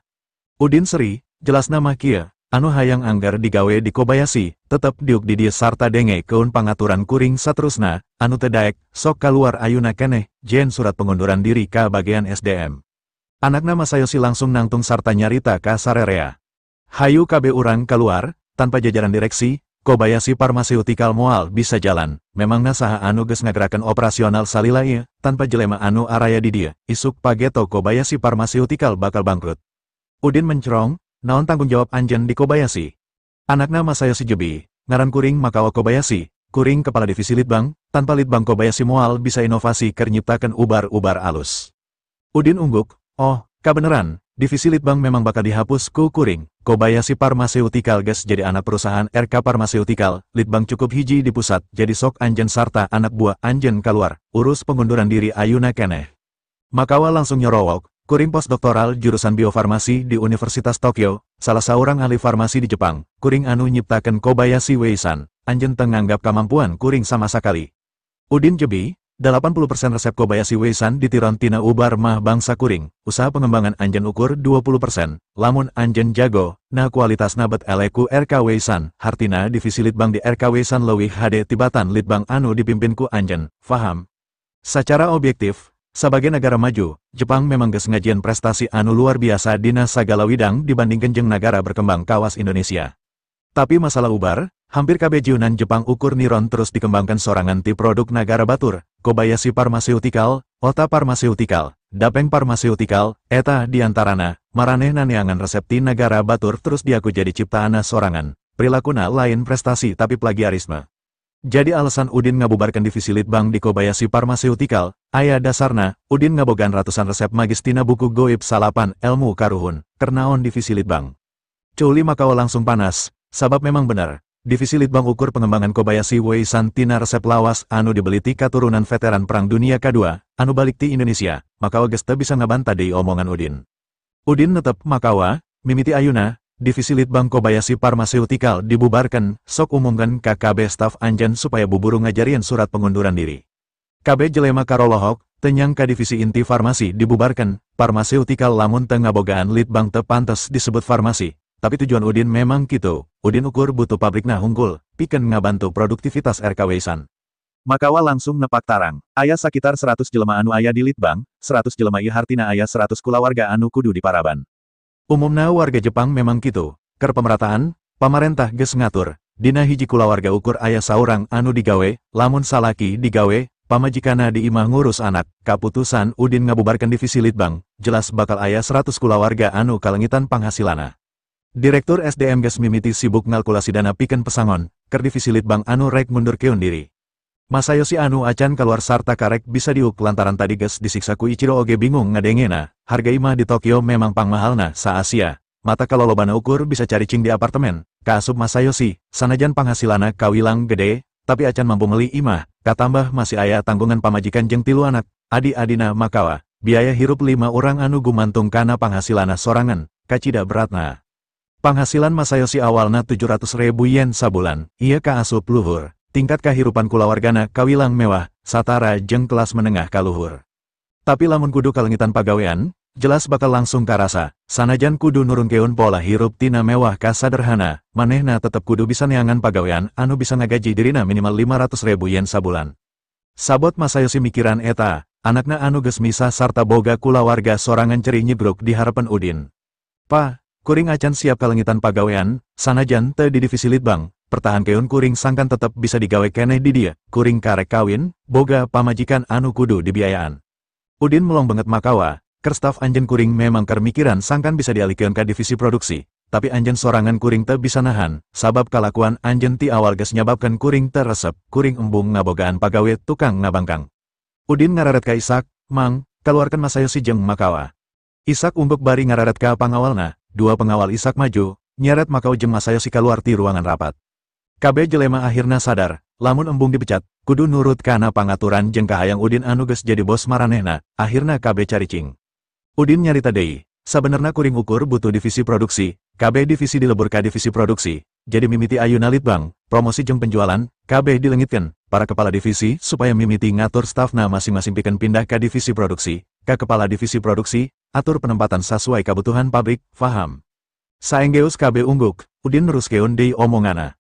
Udin seri, jelasna mah kieu. Anu hayang anggar digawe di Kobayashi, tetep diuk di dieu sarta denge keun pangaturan kuring saterusna, anu teu daek, sok kaluar ayeuna keneh, jen surat pengunduran diri ka bagian SDM. Anakna Masayoshi langsung nangtung sarta nyarita ka sararea. Hayu kabe urang keluar, tanpa jajaran direksi, Kobayashi Pharmaceutical moal bisa jalan, memangna saha anu geus ngagerakeun operasional salila ieu, tanpa jelema anu araya di dieu, isuk pageto Kobayashi Pharmaceutical bakal bangkrut. Udin mencerong, naon tanggung jawab anjeun di Kobayashi? Anakna Masayoshi jebi, ngaran kuring Makawa Kobayashi, kuring kepala divisi litbang, tanpa litbang Kobayashi moal bisa inovasi keur nyiptakeun ubar-ubar alus. Udin ungguk, oh, kabeneran, divisi litbang memang bakal dihapus ku kuring, Kobayashi Pharmaceutical geus jadi anak perusahaan RK Pharmaceutical, litbang cukup hiji di pusat, jadi sok anjeun sarta anak buah anjeun kaluar, urus pengunduran diri ayeuna keneh. Makawa langsung nyorowok, kuring postdoktoral jurusan biofarmasi di Universitas Tokyo, salah seorang ahli farmasi di Jepang, kuring anu nyiptakeun Kobayashi Wei-san, anjeun teu nganggap kamampuan kuring sama sakali. Udin jebi, 80% resep Kobayashi Wei-san ditiron tina ubar mah bangsa kuring, usaha pengembangan anjeun ukur 20%, lamun anjeun jago, nah kualitasna bet eleku RK Wei-san, hartina divisi litbang di RK Wei-san leuwih hade tibatan litbang anu dipimpin ku anjeun, faham? Sacara objektif, sebagai negara maju, Jepang memang geus ngajieun prestasi anu luar biasa dina sagala widang dibandingkeun jeung negara berkembang kawas Indonesia. Tapi masalah ubar, hampir kabeh jieunan Jepang ukur niron terus dikembangkan sorangan ti produk negara batur, Kobayashi Pharmaceutical, Ota Pharmaceutical, Dapeng Pharmaceutical, eta diantarana, maranehna neangan resep ti negara batur terus diaku jadi ciptaana sorangan, prilakuna lain prestasi tapi plagiarisme. Jadi alasan Udin ngabubarkan divisi litbang di Kobayashi Pharmaceutical, aya dasarna, Udin ngabogan ratusan resep magis tina buku goib salapan ilmu karuhun, kernaon divisi litbang. Culi Makawa langsung panas, sabab memang benar, divisi litbang ukur pengembangan Kobayashi Wei-san tina resep lawas anu dibeli ti katurunan veteran Perang Dunia Kedua, anu balik ti Indonesia, Makawa geus teu bisa ngabantah deui omongan Udin. Udin netep Makawa, mimiti ayeuna, divisi litbang Kobayashi Pharmaceutical dibubarkan, sok umumkan ka kabeh staf anjeun supaya buburu ngajarian surat pengunduran diri. Kabeh jelema karolohok, teu nyangka divisi inti farmasi dibubarkan, Pharmaceutical lamun teu ngabogaan litbang teu pantes disebut farmasi, tapi tujuan Udin memang kitu, Udin ukur butuh pabrikna hungkul, pikeun ngabantu produktivitas RK Wei-san. Makawa langsung nepak tarang. Aya sakitar 100 jelema anu aya di Litbang, 100 jelema ieu hartina aya 100 kulawarga anu kudu di Paraban. Umumna warga Jepang memang kitu. Keur pemerataan, pamarentah geus ngatur. Dina hiji kulawarga ukur aya saurang anu digawe, lamun salaki digawe, pamajikana di imah ngurus anak. Kaputusan Udin ngabubarkan divisi Litbang, jelas bakal aya 100 kulawarga anu kalengitan panghasilana. Direktur SDM geus mimiti sibuk ngalkulasi dana pikeun pesangon, keur divisi Litbang anu rek mundurkeun diri. Masayoshi anu acan keluar sarta karek bisa diuk lantaran tadi geus disiksa ku Ichiro oge bingung ngadengena. Harga imah di Tokyo memang pangmahalna sa-Asia. Mata kalau lobana ukur bisa cari cing di apartemen. Kaasup Masayoshi, sanajan panghasilana kawilang gede, tapi acan mampu meli imah. Katambah masih aya tanggungan pamajikan jeung 3 anak, adi-adina Makawa. Biaya hirup 5 orang anu gumantung kana panghasilana sorangan, kacida beratna. Penghasilan Masayoshi awalna 700.000 yen sabulan, ieu kaasup luhur. Tingkat kahirupan kulawargana kawilang mewah, satara jeung kelas menengah kaluhur. Tapi lamun kudu kalengitan pagawean, jelas bakal langsung karasa. Sanajan kudu nurunkeun pola hirup tina mewah ka saderhana, manehna tetep kudu bisa neangan pagawean anu bisa ngagaji dirina minimal 500.000 yen sabulan. Sabot Masayoshi mikiran eta, anakna anu geus misah sarta boga kulawarga sorangan ceri nyebruk di harapan Udin. Pa, kuring acan siap kalengitan pagawean, sanajan teu di divisi Litbang. Pertahankeun kuring sangkan tetep bisa digawe keneh di dia, kuring karek kawin, boga pamajikan anu kudu dibiayaan. Udin melong banget Makawa, keur staf anjeun kuring memang keur mikiran sangkan bisa dialikeun ka divisi produksi, tapi anjeun sorangan kuring teu bisa nahan, sabab kalakuan anjeun ti awal geus nyababkeun kuring teu resep, kuring embung ngabogaan pagawe tukang ngabangkang. Udin ngararet ka Isak, "Mang, kaluarkeun Masayoshi jeung Makawa." Isak umbek bari ngararet ka pangawalna, 2 pengawal Isak maju, nyeret Makawa jeung Masayoshi kaluar ti ruangan rapat. Kabeh jelema akhirna sadar, lamun embung dipecat, kudu nurut kana pangaturan jeung kahayang Udin anu geus jadi bos maranehna, akhirna kabeh caricing. Udin nyarita deui, sabenerna kuring ukur butuh divisi produksi, kabeh divisi dilebur ka divisi produksi, jadi mimiti ayeuna Litbang, promosi jeung penjualan, kabeh dilengitkeun, para kepala divisi supaya mimiti ngatur stafna masing-masing pikeun pindah ka divisi produksi, ka kepala divisi produksi, atur penempatan sesuai kebutuhan pabrik, faham. Saenggeus kabeh ungguk, Udin neruskeun deui omongana.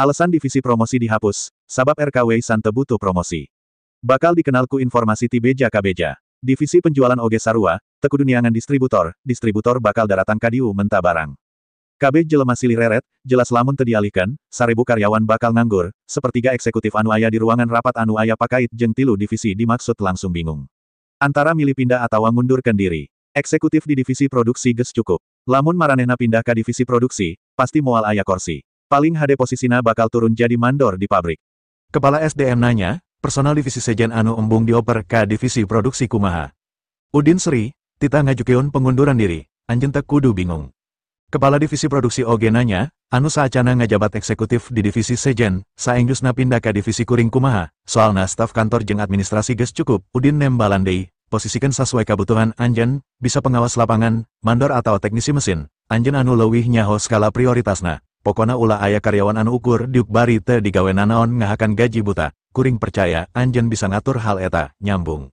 Alasan divisi promosi dihapus, sabab RKW san teu butuh promosi. Bakal dikenal ku informasi ti beja ka beja. Divisi penjualan oge sarua, teu kudu niangan distributor bakal daratang ka dieu menta barang. Kabeh jelema silih reret, jelas lamun teu dialihkeun, 1000 karyawan bakal nganggur, sepertiga eksekutif anu aya di ruangan rapat anu aya pakait jeung 3 divisi dimaksud langsung bingung. Antara milih pindah atawa ngundurkeun diri. Eksekutif di divisi produksi geus cukup. Lamun maranehna pindah ka divisi produksi, pasti moal aya kursi. Paling hade posisina bakal turun jadi mandor di pabrik. Kepala SDM nanya, personal divisi sejen anu embung dioper ka divisi produksi kumaha. Udin seri, tita ngajukeun pengunduran diri, anjeun teu kudu bingung. Kepala divisi produksi oge nanya, anu saacana ngajabat eksekutif di divisi sejen, saenggusna pindah ka divisi kuring kumaha, soalna staf kantor jeung administrasi geus cukup. Udin nembalan deui, posisikeun sesuai kebutuhan anjeun, bisa pengawas lapangan, mandor atau teknisi mesin, anjeun anu leuwih nyaho skala prioritasna. Pokona ulah aya karyawan anu ukur diuk bari teu digawe nanaon ngahakan gaji buta, kuring percaya anjeun bisa ngatur hal eta, nyambung.